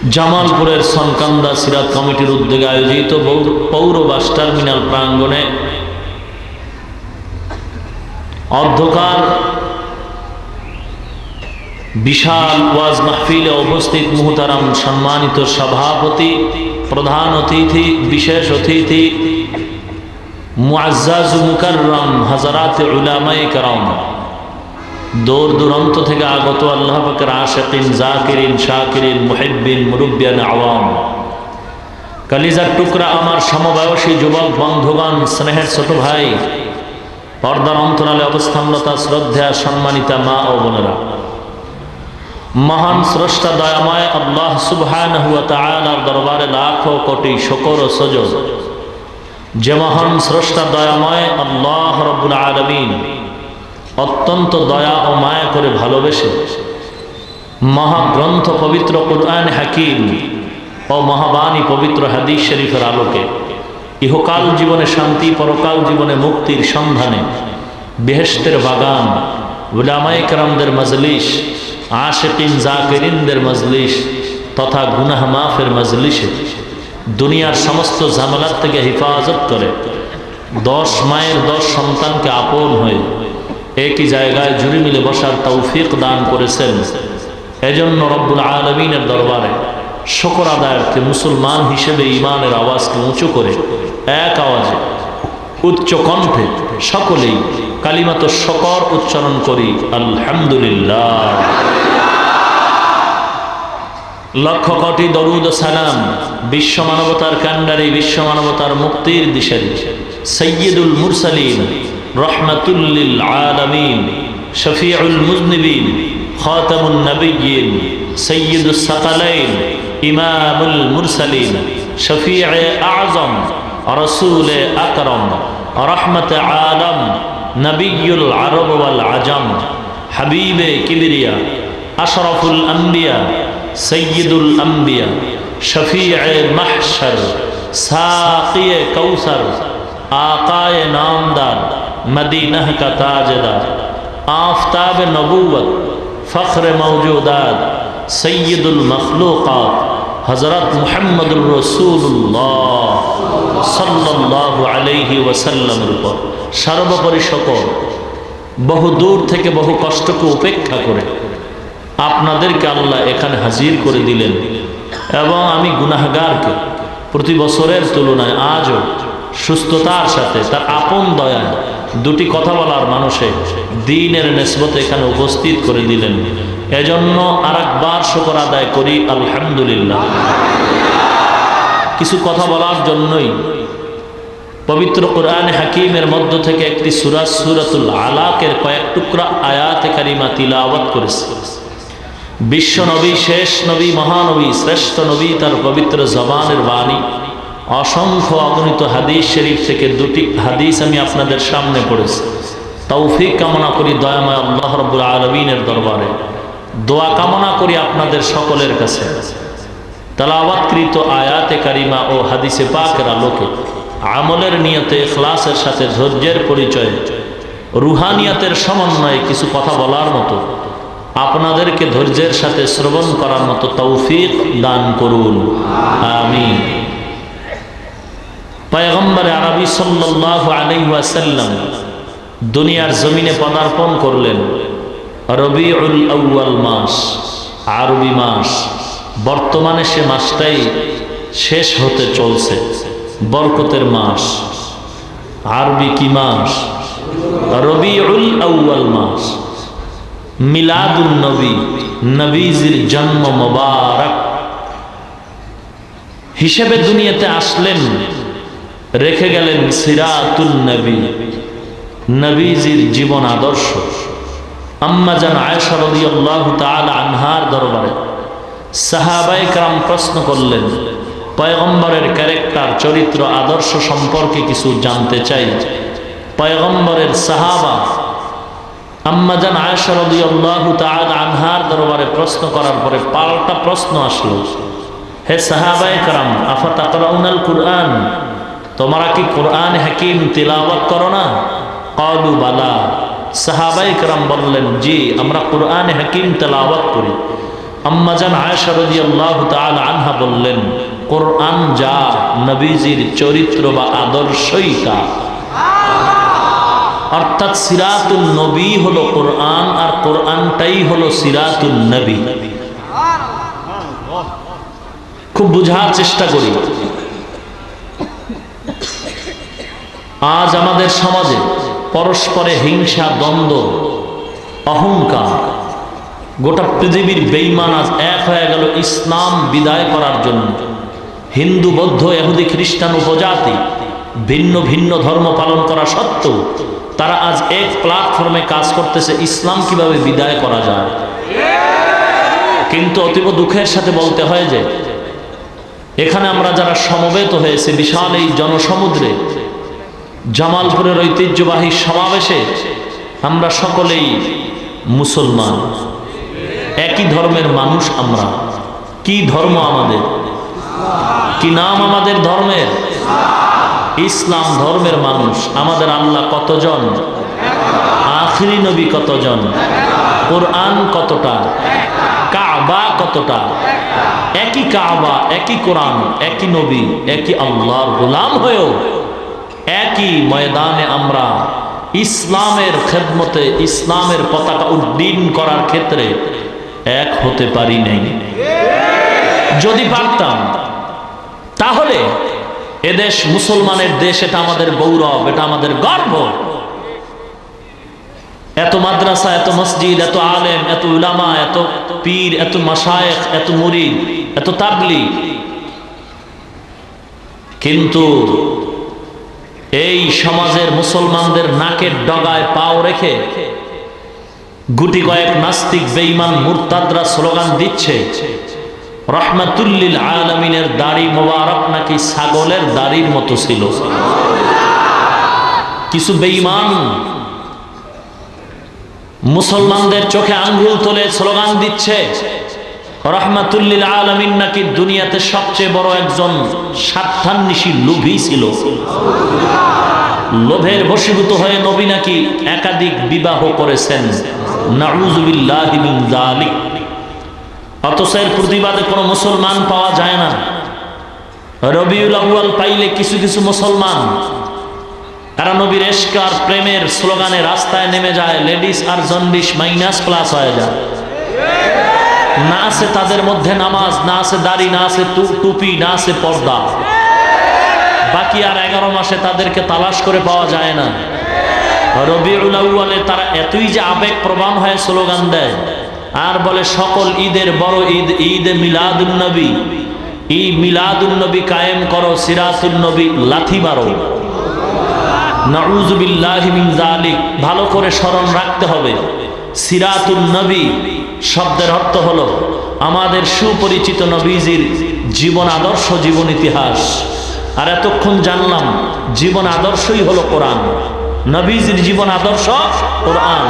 জামালপুরের সনকান্দা সিরাত কমিটির উদ্যোগে আয়োজিত পৌর বাস টার্মিনাল প্রাঙ্গণে অর্ধকার বিশাল ওয়াজ মাহফিলে উপস্থিত মুহতারাম সম্মানিত সভাপতি, প্রধান অতিথি, বিশেষ অতিথি, মুআজ্জাজ মুকাররম হযরত উলামায়ে কেরাম, দূর দূরান্ত থেকে আগত আল্লাহ পাকের আশিকিন, জাকিরিন, শাকিরিন, মুহিব্বিন, মুরব্বিয়ান আওয়াম, কলিজার টুকরা আমার সমবয়সী যুবক বন্ধুগণ, স্নেহের ছোট ভাই, পর্দার অন্তরালে অবস্থানরতা শ্রদ্ধা সম্মানিতা মা ও বোনেরা, মহান স্রষ্টা দয়াময় আল্লাহ সুবহানাহু ওয়া তাআলার দরবারে লাখো কোটি শুকর ও সুজুদ। যে মহান স্রষ্টা দয়াময় আল্লাহ রাব্বুল আলামিন অত্যন্ত দয়া ও মায়া করে ভালোবেসে মহাগ্রন্থ পবিত্র কুরআন হাকিম ও মহাবাণী পবিত্র হাদিস শরীফের আলোকে ইহকাল জীবনে শান্তি, পরকাল জীবনে মুক্তির সন্ধানে বেহেশতের বাগান, উলামায়ে কেরামদের মজলিস, আশিকিন জাকিরিনদের মজলিস তথা গুনাহ মাফের মজলিসে দুনিয়ার সমস্ত ঝামেলার থেকে হেফাজত করে 10 মায়ের 10 সন্তানকে আপন হয়ে একই জায়গায় জুড়ে মিলে বসার তৌফিক দান করেছেন। এজন্য রব্বুল আলামিনের দরবারে শুকর আদায়ার্থে মুসলমান হিসেবে ঈমানের আওয়াজকে উঁচু করে এক আওয়াজে উচ্চ কণ্ঠে সকলেই কালিমাত শুকর উচ্চারণ করি, আলহামদুলিল্লাহ। লক্ষ কোটি দরুদ ও সালাম বিশ্ব মানবতার কান্ডারি, বিশ্ব মানবতার মুক্তির দিশারি সাইয়্যিদুল মুরসালিন, রহমাতুল লিল আলামিন, শফিউল মুজনিবিন, খাতামুন নবিয়্যিন, সাইয়্যিদুস সাকালাইন, ইমামুল মুরসালিন, শফিয়ে আযম, রাসূলে আকরাম, রহমতে আলম, নবিয়ুল আরব ওয়াল আজম, হাবিবে কিবরিয়া, আশরাফুল আম্বিয়া, সৈয়দুল আম্বিয়া, শফিয়ে মাহশর, সাকিয়ে কৌসর, আকায়ে নামদার, মদীনা का ताजदार, आफताब नबूवत, फ़ख्र मौजूदात, सैयदुल मखलूक़ात, हज़रत मुहम्मदुर रसूलुल्लाह सल्लल्लाहु अलैहि वसल्लम উপর সর্বোপরি সকল বহু দূর থেকে বহু কষ্টকে উপেক্ষা করে আপনাদেরকে আল্লাহ এখানে হাজির করে দিলেন এবং আমি গুনাহগারকে প্রতি বছরের তুলনায় আজও সুস্থতার সাথে তার আপন দয়া দুটি কথা বলার মানুষে দ্বীনের নিসবতে এখানে উপস্থিত করে দিলেন। এজন্য আরেকবার শুকর আদায় করি, আলহামদুলিল্লাহ। কিছু কথা বলার জন্যই পবিত্র কোরআন হাকিমের মধ্য থেকে একটি সূরা সূরাতুল আলাকের কয়েক টুকরা আয়াতে কারিমা তিলাওয়াত করেছি। বিশ্ব নবী, শেষ নবী, মহানবী, শ্রেষ্ঠ নবী, তার পবিত্র জবানের বাণী অসংখ্য অগণিত হাদিস শরীফ থেকে দুটি হাদিস আমি আপনাদের সামনে পড়েছি। তৌফিক কামনা করি দয়াময় আল্লাহ রাব্বুল আলামিনের দরবারে, দোয়া কামনা করি আপনাদের সকলের কাছে তেলাওয়াতকৃত আয়াতে কারিমা ও হাদিসে পাকের আলোকে আমলের নিয়তে, ইখলাসের সাথে ধৈর্যের পরিচয়, রুহানিয়াতের সমন্বয়ে কিছু কথা বলার মতো, আপনাদেরকে ধৈর্যের সাথে শ্রবণ করার মতো তৌফিক দান করুন, আমিন। পয়গম্বর আরবি সাল্লাল্লাহু আলাইহি ওয়াসাল্লাম দুনিয়ার জমিনে পদার্পণ করলেন রবিউল আউয়াল মাস, আরবি মাস। বর্তমানে সে মাসটাই শেষ হতে চলছে, বরকতের মাস। আরবি কি মাস? রবিউল আউয়াল মাস। মিলাদুন নবী, নবীজির জন্ম মোবারক হিসেবে দুনিয়াতে আসলেন, রেখে গেলেন সিরাতুন নবী, নবীজির জীবন আদর্শ। আম্মা জান আয়েশা রাদিয়াল্লাহু তাআলা আনহার দরবারে সাহাবায়ে কেরাম প্রশ্ন করলেন, পয়গম্বরের ক্যারেক্টার, চরিত্র, আদর্শ সম্পর্কে কিছু জানতে চাই। পয়গম্বরের সাহাবা আম্মা জান আয়েশা রাদিয়াল্লাহু তাআলা আনহার দরবারে প্রশ্ন করার পরে পাল্টা প্রশ্ন আসলো, হে সাহাবায়ে কেরাম, আফা তাকরাউনাল কুরআন, তোমরা কি কোরআন হাকিম তিলাওয়াত করো না? ক্বালু বালা, সাহাবায়ে কেরাম বললেন, জি আমরা কোরআন হাকিম তেলাওয়াত করি। আম্মাজান আয়েশা রাদিয়াল্লাহু তাআলা আনহা বললেন, কোরআন যা, নবীজির চরিত্র বা আদর্শই তা। অর্থাৎ সিরাতুন নবী হলো কোরআন, আর কোরআনটাই হলো সিরাতুন নবী। খুব বুঝার চেষ্টা করি। আজ আমাদের সমাজে পরস্পরে হিংসা, দ্বন্দ্ব, অহংকার, গোটা পৃথিবীর বেঈমান আজ এক হয়ে গেল ইসলাম বিদায় করার জন্য। হিন্দু, বৌদ্ধ, ইহুদি, খ্রিস্টান, উপজাতি ভিন্ন ভিন্ন ধর্ম পালন করা সত্ত্বেও তারা আজ এক প্ল্যাটফর্মে কাজ করতেছে, ইসলাম কিভাবে বিদায় করা যায়। কিন্তু অতীব দুঃখের সাথে বলতে হয় যে এখানে আমরা যারা সমবেত হয়েছে বিশাল এই জনসমুদ্রে, জামালপুরের ঐতিহ্যবাহী সমাবেশে, আমরা সকলেই মুসলমান, একই ধর্মের মানুষ। আমরা কি ধর্ম আমাদের? কি নাম আমাদের ধর্মের? ইসলাম ধর্মের মানুষ। আমাদের আল্লাহ কতজন? আখিরি নবী কতজন? কোরআন কতটা? কাবা কতটা? একই কাবা, একই কোরআন, একই নবী, একই আল্লাহর গোলাম হয়েও একই ময়দানে আমরা ইসলামের খেদমতে, ইসলামের পতাকা উড্ডীন করার ক্ষেত্রে এক হতে পারি নাই। যদি পারতাম তাহলে এদেশ মুসলমানের দেশ, এটা আমাদের গৌরব, এটা আমাদের গর্ব। এত মাদ্রাসা, এত মসজিদ, এত আলেম, এত উলামা, এত পীর, এত মাশায়েখ, এত মুরিদ, এত তাবলীগ, কিন্তু এই সমাজের মুসলমানদের নাকের ডগায় পাও রেখে গুটি কয়েক নাস্তিক, বেঈমান, মুরতাদরা স্লোগান দিচ্ছে রহমাতুল্লিল আলামিনের দাড়ি মোবারক নাকি ছাগলের দাড়ির মতো ছিল। কিছু বেঈমান মুসলমানদের চোখে আঙ্গুল তুলে স্লোগান দিচ্ছে রহমাতুল্লিল আলামিন নাকি দুনিয়াতে সবচেয়ে বড় একজন স্বার্থান্বেষী লোভী ছিল। লোভের বশীভূত হয়ে নবী নাকি একাধিক বিবাহ করেছেন। নাউযুবিল্লাহি মিন যালিক। অথচ এর প্রতিবাদে কোনো মুসলমান পাওয়া যায় না। রবিউল আউয়াল পাইলে কিছু কিছু মুসলমান তারা নবীর ইশক আর প্রেমের স্লোগানে রাস্তায় নেমে যায়, লেডিস আর জন্ডিস মাইনাস প্লাস হয়ে যায়। না আছে তাদের মধ্যে নামাজ, না আছে দাড়ি, না আছে টুপি, না আছে পর্দা। বাকি আর 11 মাসে তাদেরকে তালাশ করে পাওয়া যায় না। রবিউল আউয়ালে তারা এতই যে আবেগ প্রবণ হয়ে স্লোগান দেয় আর বলে সকল ঈদের বড় ঈদ, ঈদে মিলাদুন নবী। এই মিলাদুন নবী কায়েম করো, সিরাতুন নবী লাথি মারো। নাউযুবিল্লাহি মিন যালিক। ভালো করে স্মরণ রাখতে হবে, সিরাতুন নবী শব্দের অর্থ হলো আমাদের সুপরিচিত নবীজির জীবন আদর্শ, জীবন ইতিহাস। আর এতক্ষণ জানলাম জীবন আদর্শই হলো কোরআন। নবীজির জীবন আদর্শ কোরআন।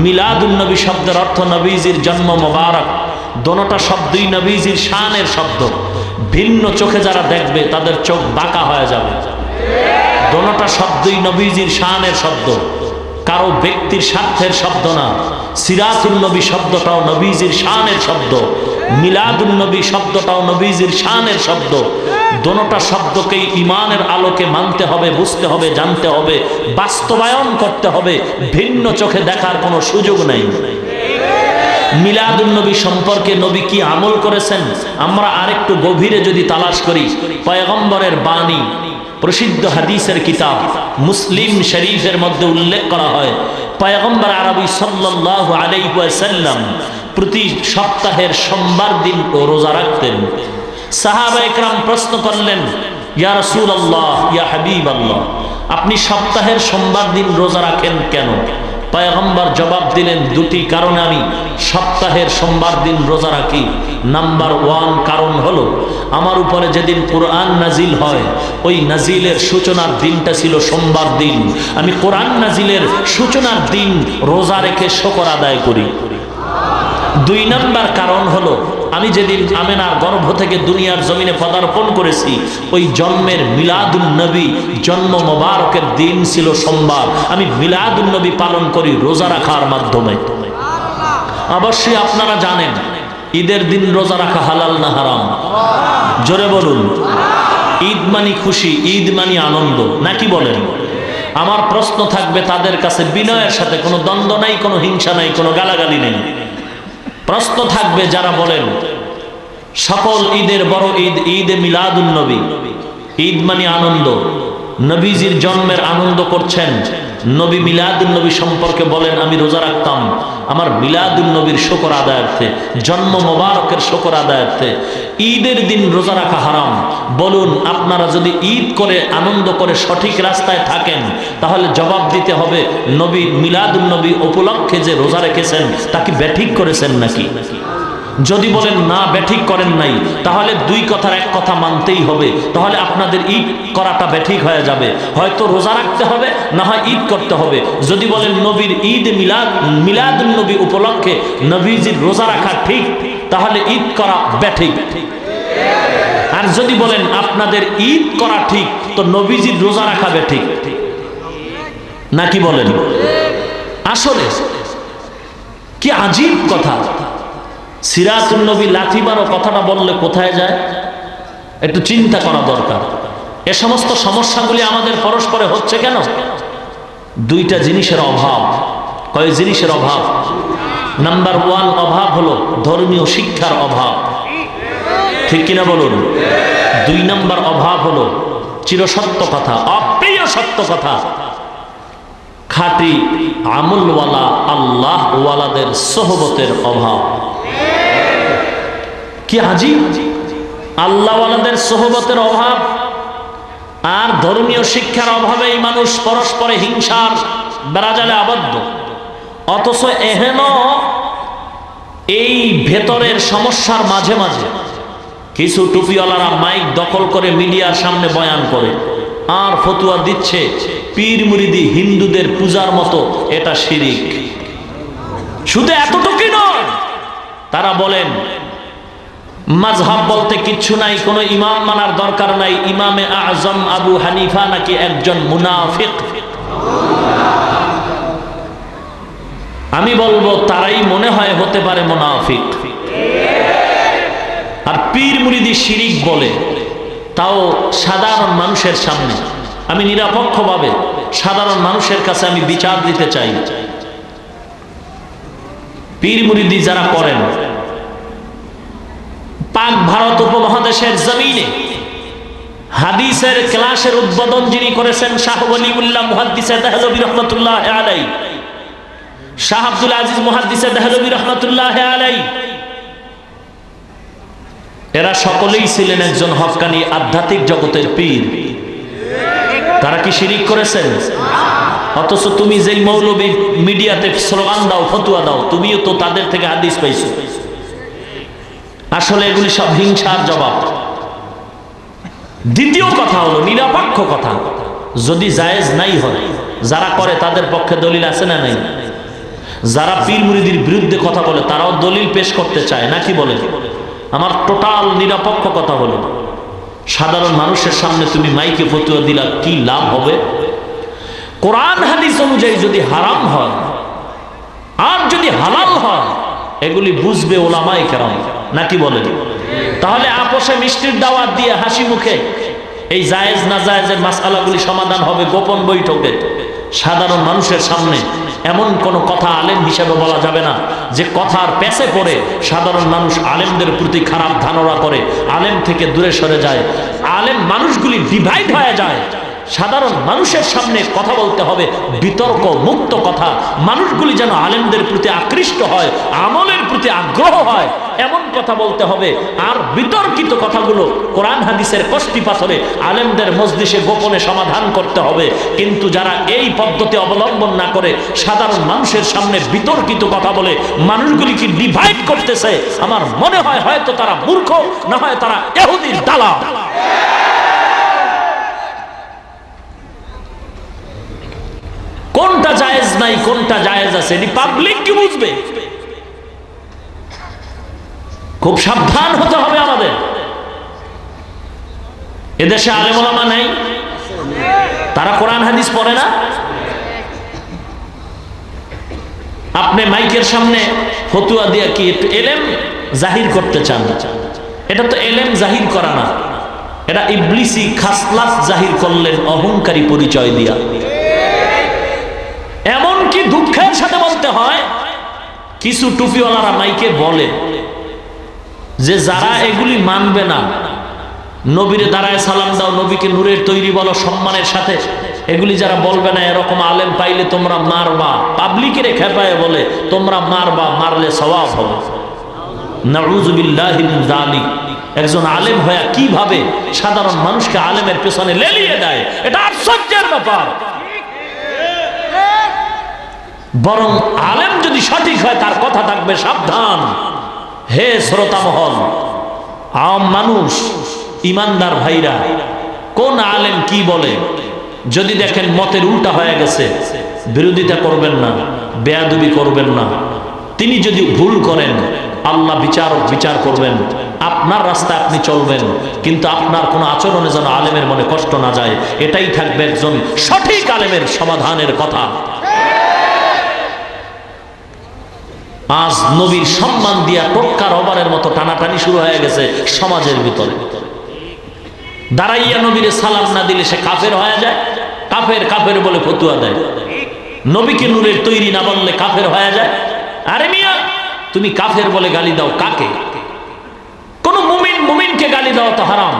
মিলাদুন নবী শব্দের অর্থ নবীজির জন্ম মোবারক। দোনোটা শব্দই নবীজির শানের শব্দ। ভিন্ন চোখে যারা দেখবে তাদের চোখ বাঁকা হয়ে যাবে। দোনোটা শব্দই নবীজির শানের শব্দ, কারো ব্যক্তির স্বার্থের শব্দ না। সিরাতুন নবী শব্দটাও নবীজির শানের শব্দ, মিলাদুন নবী শব্দটাও নবীজির শানের শব্দ। দোনোটা শব্দকেই ঈমানের আলোকে মানতে হবে, বুঝতে হবে, জানতে হবে, বাস্তবায়ন করতে হবে। ভিন্ন চোখে দেখার কোনো সুযোগ নেই। মিলাদুন নবী সম্পর্কে নবী কি আমল করেছেন আমরা আরেকটু গভীরে যদি তালাশ করি, পয়গম্বরের বাণী, প্রসিদ্ধ হাদিসের কিতাব মুসলিম শরীফের মধ্যে উল্লেখ করা হয় পয়গম্বর আরবি সাল্লাল্লাহু আলাইহি ওয়াসাল্লাম প্রতি সপ্তাহের সোমবার দিন রোজা রাখতেন। সাহাবা একরাম প্রশ্ন করলেন, ইয়া রাসূলুল্লাহ, ইয়া হাবিবাল্লাহ, আপনি সপ্তাহের সোমবার দিন রোজা রাখেন কেন? পয়গম্বর জবাব দিলেন, দুটি কারণে আমি সপ্তাহের সোমবার দিন রোজা রাখি। নাম্বার 1 কারণ হলো আমার উপরে যেদিন কোরআন নাজিল হয় ওই নাজিলের সূচনার দিনটা ছিল সোমবার দিন। আমি কোরআন নাজিলের সূচনার দিন রোজা রেখে শুকর আদায় করি। 2 নাম্বার কারণ হলো আমি যেদিন আমেনার গর্ভ থেকে দুনিয়ার জমিনে পদার্পণ করেছি ওই জন্মের মিলাদুন নবী, জন্ম মোবারকের দিন ছিল সোমবার। আমি মিলাদুন নবী পালন করি রোজা রাখার মাধ্যমে। অবশ্যই আপনারা জানেন ঈদের দিন রোজা রাখা হালাল না হারাম? জোরে বলুন। ঈদ মানি খুশি, ঈদ মানি আনন্দ, নাকি বলেন? আমার প্রশ্ন থাকবে তাদের কাছে বিনয়ের সাথে, কোনো দ্বন্দ্ব নাই, কোনো হিংসা নাই, কোনো গালাগালি নেই। প্রশ্ন থাকবে যারা বলেন সকল ঈদের বড় ঈদ ঈদে মিলাদুন নবী, ঈদ মানে আনন্দ, নবীজির জন্মের আনন্দ করছেন, নবী মিলাদুন নবী সম্পর্কে বলেন আমি রোজা রাখতাম আমার মিলাদুন নবীর শুকর আদায়ার্থে, জন্ম মোবারকের শুকর আদায়ার্থে। ঈদের দিন রোজা রাখা হারাম। বলুন, আপনারা যদি ঈদ করে আনন্দ করে সঠিক রাস্তায় থাকেন তাহলে জবাব দিতে হবে নবী মিলাদুন নবী উপলক্ষে যে রোজা রেখেছেন তা কি ব্যাঠিক করেছেন নাকি? যদি বলেন না ব্যাঠিক করেন নাই, তাহলে দুই কথার এক কথা মানতেই হবে। তাহলে আপনাদের ঈদ করাটা ব্যাঠিক হয়ে যাবে, হয়তো রোজা রাখতে হবে, না হয় ঈদ করতে হবে। যদি বলেন নবীর ঈদ মিলাদুন নবী উপলক্ষে নবীজির রোজা রাখা ঠিক, তাহলে ঈদ করা ব্যাঠিক। আর যদি বলেন আপনাদের ঈদ করা ঠিক, তো নবীজির রোজা রাখা ব্যাঠিক, নাকি বলেন? আসলে কি আজীব কথা। সিরাতুন নবী লাথি মারো কথাটা বললে কোথায় যায় একটু চিন্তা করা দরকার। এ সমস্ত সমস্যাগুলি আমাদের পরস্পরে হচ্ছে কেন? দুইটা জিনিসের অভাব। কয় জিনিসের অভাব? নাম্বার ওয়ান অভাব হলো ধর্মীয় শিক্ষার অভাব, ঠিক কিনা বলুন? দুই নাম্বার অভাব হলো চিরসত্য কথা, অপ্রিয় সত্য কথা, খাঁটি আমলওয়ালা আল্লাহ ওয়ালাদের সোহবতের অভাব। কি আজীব! আল্লাহ ওয়ালাদের সোহবতের অভাব আর ধর্মীয় শিক্ষার অভাবে এই মানুষ পরস্পরে হিংসার বেড়াজালে আবদ্ধ। অথচ এহেন এই ভেতরের সমস্যার মাঝে মাঝে কিছু টুপিওয়ালারা মাইক দখল করে মিডিয়ার সামনে বয়ান করে আর ফতুয়া দিচ্ছে পীর মুরিদি হিন্দুদের পূজার মতো এটা শিরিক। শুধু এতটুকুই নয়, তারা বলেন মাযহাব বলতে কিচ্ছু নাই, কোনো ইমাম মানার দরকার নাই, ইমামে আজম আবু হানিফা নাকি একজন মুনাফিক। আমি বলবো তারাই মনে হয় হতে পারে মুনাফিক। আর পীর মুরিদি শিরিক বলে, তাও সাধারণ মানুষের সামনে। আমি নিরপেক্ষভাবে সাধারণ মানুষের কাছে আমি বিচার দিতে চাই। পীর মুরিদি যারা করেন, পাক ভারত উপমহাদেশের জমিনে হাদিসের ক্লাসের উদ্বোধন যিনি করেছেন শাহ ওয়ালিউল্লাহ মুহাদ্দিসে দেহলভী রহমাতুল্লাহ আলাইহি, শাহ আব্দুল আজিজ মুহাদ্দিসে দেহলভী রহমাতুল্লাহ আলাইহি, এরা সকলেই ছিলেন একজন হক্কানি আধ্যাত্মিক জগতের পীর। তারা কি শিরিক করেছেন? অথচ তুমি যেই মৌলবী মিডিয়াতে স্লোগান দাও, ফতুয়া দাও, তুমিও তো তাদের থেকে হাদিস পাইছো। আসলে এগুলি সব হিংসার জবাব। দ্বিতীয় কথা হলো নিরপেক্ষ কথা, যদি জায়েজ নাই হয়, যারা করে তাদের পক্ষে দলিল আছে না নাই? যারা পীর মুরিদির বিরুদ্ধে কথা বলে তারাও দলিল পেশ করতে চায়, নাকি বলে? আমার টোটাল নিরপেক্ষ কথা হলো সাধারণ মানুষের সামনে তুমি মাইকে ফতুয়া দিলা, কি লাভ হবে? কোরআন হাদিস অনুযায়ী যদি হারাম হয় আর যদি হালাল হয়, এগুলি বুঝবে ওলামায়ে কেরাম, নাকি বলেন? তাহলে আপোষে মিষ্টির দাওয়াত দিয়ে হাসি মুখে এই জায়েজ না জায়েজের মাসআলাগুলি সমাধান হবে গোপন বৈঠকে। সাধারণ মানুষের সামনে এমন কোন কথা আলেম হিসেবে বলা যাবে না যে কথার পেছে পড়ে সাধারণ মানুষ আলেমদের প্রতি খারাপ ধারণা করে, আলেম থেকে দূরে সরে যায়, আলেম মানুষগুলি ডিভাইড হয়ে যায়। সাধারণ মানুষের সামনে কথা বলতে হবে বিতর্ক মুক্ত কথা, মানুষগুলি যেন আলেমদের প্রতি আকৃষ্ট হয়, আমলের প্রতি আগ্রহ হয়, এমন কথা বলতে হবে। আর বিতর্কিত কথাগুলো কোরআন হাদিসের কষ্টি পাথরে আলেমদের মজলিসে গোপনে সমাধান করতে হবে। কিন্তু যারা এই পদ্ধতি অবলম্বন না করে সাধারণ মানুষের সামনে বিতর্কিত কথা বলে মানুষগুলিকে ডিভাইড করতেছে, আমার মনে হয় হয়তো তারা মূর্খ, না হয় তারা ইহুদির দালাল। কোনটা জায়েজ নাই কোনটা জায়েজ আছে এটি পাবলিক কি বুঝবে? খুব সাবধান হতে হবে আমাদের। এদেশে আলেম ওলামা নাই, তারা কোরআন হাদিস পড়ে না। আপনি মাইকের সামনে ফতুয়া দিয়ে কি একটু এলেম জাহির করতে চান। এটা তো এলেম জাহির করা না, এটা ইবলিসি খাসলাত জাহির করলেন অহংকারী পরিচয় দিয়া। এমন কি দুঃখের সাথে বলতে হয়, কিছু টুপিওয়ালারা মাইকে বলে যে যারা এগুলি মানবে না, নবীরে দাঁড়ায় সালাম দাও, নবীকে নূরের তৈরি বলো সম্মানের সাথে, এগুলি যারা বলবে না এরকম আলেম পাইলে তোমরা মারবা, পাবলিকের খেপায় বলে তোমরা মারবা, মারলে সওয়াব হবে। নাউযুবিল্লাহি মিন যালিক। একজন আলেম হয়ে কিভাবে সাধারণ মানুষকে আলেমের পেছনে লেলিয়ে দেয়, এটা আশ্চর্যের ব্যাপার। বরং আলেম যদি সঠিক হয় তার কথা থাকবে সাবধান। হে শ্রোতা মহল, আম মানুষ, ইমানদার ভাইরা, কোন আলেম কি বলে যদি দেখেন মতের উল্টা হয়ে গেছে, বিরোধিতা করবেন না, বেয়াদবি করবেন না। তিনি যদি ভুল করেন আল্লাহ বিচার করবেন, আপনার রাস্তায় আপনি চলবেন, কিন্তু আপনার কোনো আচরণে যেন আলেমের মনে কষ্ট না যায়, এটাই থাকবে একজন সঠিক আলেমের সমাধানের কথা। আজ নবীর সম্মান দিয়া টোটকা রবারের মতো টানাটানি শুরু হয়ে গেছে সমাজের ভিতরে। দাঁড়াইয়া নবীরে সালাম না দিলে সে কাফের হয়ে যায়, কাফের বলে ফতুয়া দেয়। নবীকে নূরের তৈরি না বললে কাফের হয়ে যায়। আরে মিয়া, তুমি কাফের বলে গালি দাও কাকে? কোন মুমিনকে গালি দেওয়া তো হারাম।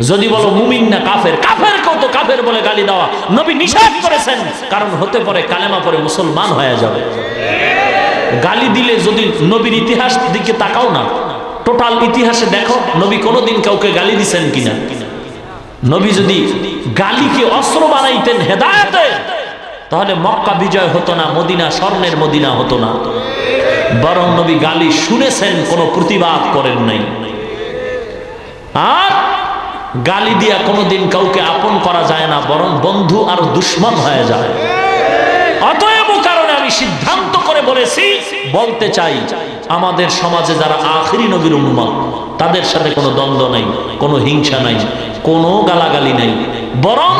যদি বলো মুমিন না কাফেরকেও তো কাফের বলে গালি দেওয়া নবী নিষেধ করেছেন, কারণ হতে পারে কালেমা পড়ে মুসলমান হয়ে যাবে। গালি দিলে যদি নবীর ইতিহাস দিকে তাকাও না, টোটাল ইতিহাসে দেখো নবী কোনোদিন কাউকে গালি দিছেন কিনা। নবী যদি গালিকে অস্ত্র বানাইতেন হেদায়েতে, তাহলে মক্কা বিজয় হতো না, মদিনা স্বর্ণের মদিনা হতো না। বরং নবী গালি শুনেছেন, কোনো প্রতিবাদ করেন নাই। আর গালি দিয়া কোনোদিন কাউকে আপন করা যায় না, বরং বন্ধু আর দুশ্মন হয়ে যায়। অতএব কারণে আমি সিদ্ধান্ত করে বলতে চাই, আমাদের সমাজে যারা আখিরি নবীর উম্মত, তাদের সাথে কোনো দ্বন্দ্ব নাই, কোনো হিংসা নাই, কোনো গালাগালি নাই। বরং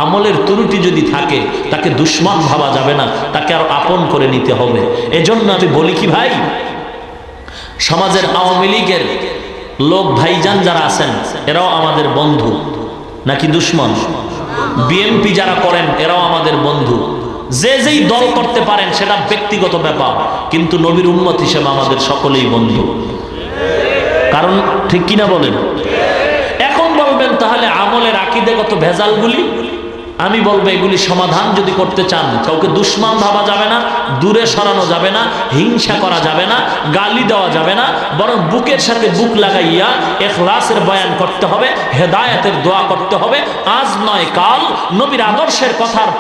আমলের ত্রুটি যদি থাকে তাকে দুশ্মন ভাবা যাবে না, তাকে আর আপন করে নিতে হবে। এজন্য আমি বলি কি ভাই, সমাজের আওয়ামী লীগের লোক ভাইজান যারা আছেন এরাও আমাদের বন্ধু নাকি দুশ্মন? বিএনপি যারা করেন এরাও আমাদের বন্ধু। যে যেই দল করতে পারেন সেটা ব্যক্তিগত ব্যাপার, কিন্তু নবীর উম্মত হিসেবে আমাদের সকলেই বন্ধু। কারণ ঠিক কিনা বলেন? এখন বলবেন তাহলে আমলের আকীদাগত ভেজালগুলি, আমি বলবো এগুলি সমাধান যদি করতে চান, কাউকে দুশ্মন ভাবা যাবে না, দূরে সরানো যাবে না, হিংসা করা যাবে না, গালি দেওয়া যাবে না, বরং বুকের সাথে বুক লাগাইয়া ইখলাসের বয়ান করতে হবে, হেদায়েতের দোয়া করতে হবে। আজ নয় কাল নবীর আদর্শের কথার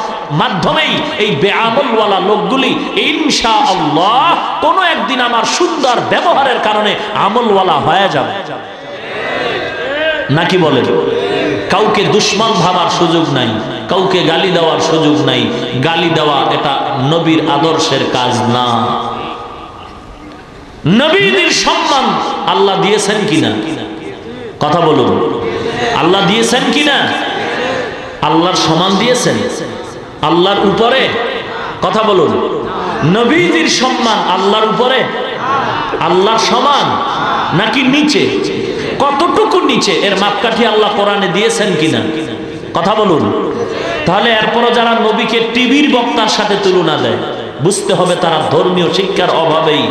মাধ্যমেই এই বেআমলওয়ালা লোকগুলি ইনশাআল্লাহ কোনো একদিন আমার সুন্দর ব্যবহারের কারণে আমলওয়ালা হয়ে যাবে। নাকি বলেন? কাউকে দুশ্মন ভাবার সুযোগ নাই, কাউকে গালি দেওয়ার সুযোগ নাই। গালি দেওয়া এটা নবীর আদর্শের কাজ না। নবীদের সম্মান আল্লাহ দিয়েছেন কিনা? কথা বলুন, আল্লাহ দিয়েছেন কিনা? আল্লাহর সমান দিয়েছেন? আল্লাহর উপরে? কথা বলুন, নবীদের সম্মান আল্লাহর উপরে? আল্লাহর সমান নাকি নিচে? কতটুকু নিচে এর মাপকাঠি আল্লাহ কোরআনে দিয়েছেন কিনা? কথা বলুন। তাহলে এরপরও যারা নবীকে টিভির বক্তার সাথে তুলনা দেয়, বুঝতে হবে তারা ধর্মীয় শিক্ষার অভাবেই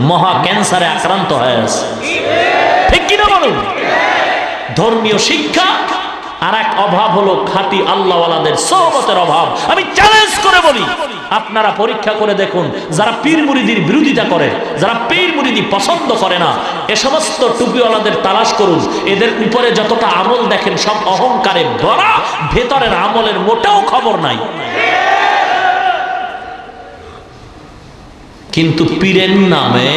মহা ক্যান্সারে আক্রান্ত হয়ে আছে। ঠিক কিনা বলুন? ধর্মীয় শিক্ষা আর এক অভাব হলো খাঁটি আল্লাহওয়ালাদের সোহবতের অভাব। আমি চ্যালেঞ্জ করে বলি, আপনারা পরীক্ষা করে দেখুন, যারা পীর মুরিদির বিরোধিতা করে, যারা পীর মুরিদি পছন্দ করে না, এ সমস্ত টুপিওয়ালাদের তালাশ করুন। এদের উপরে যতটা আমল দেখেন সব অহংকারে ভরা, ভেতরের আমলের মোটেও খবর নাই। কিন্তু পীরের নামে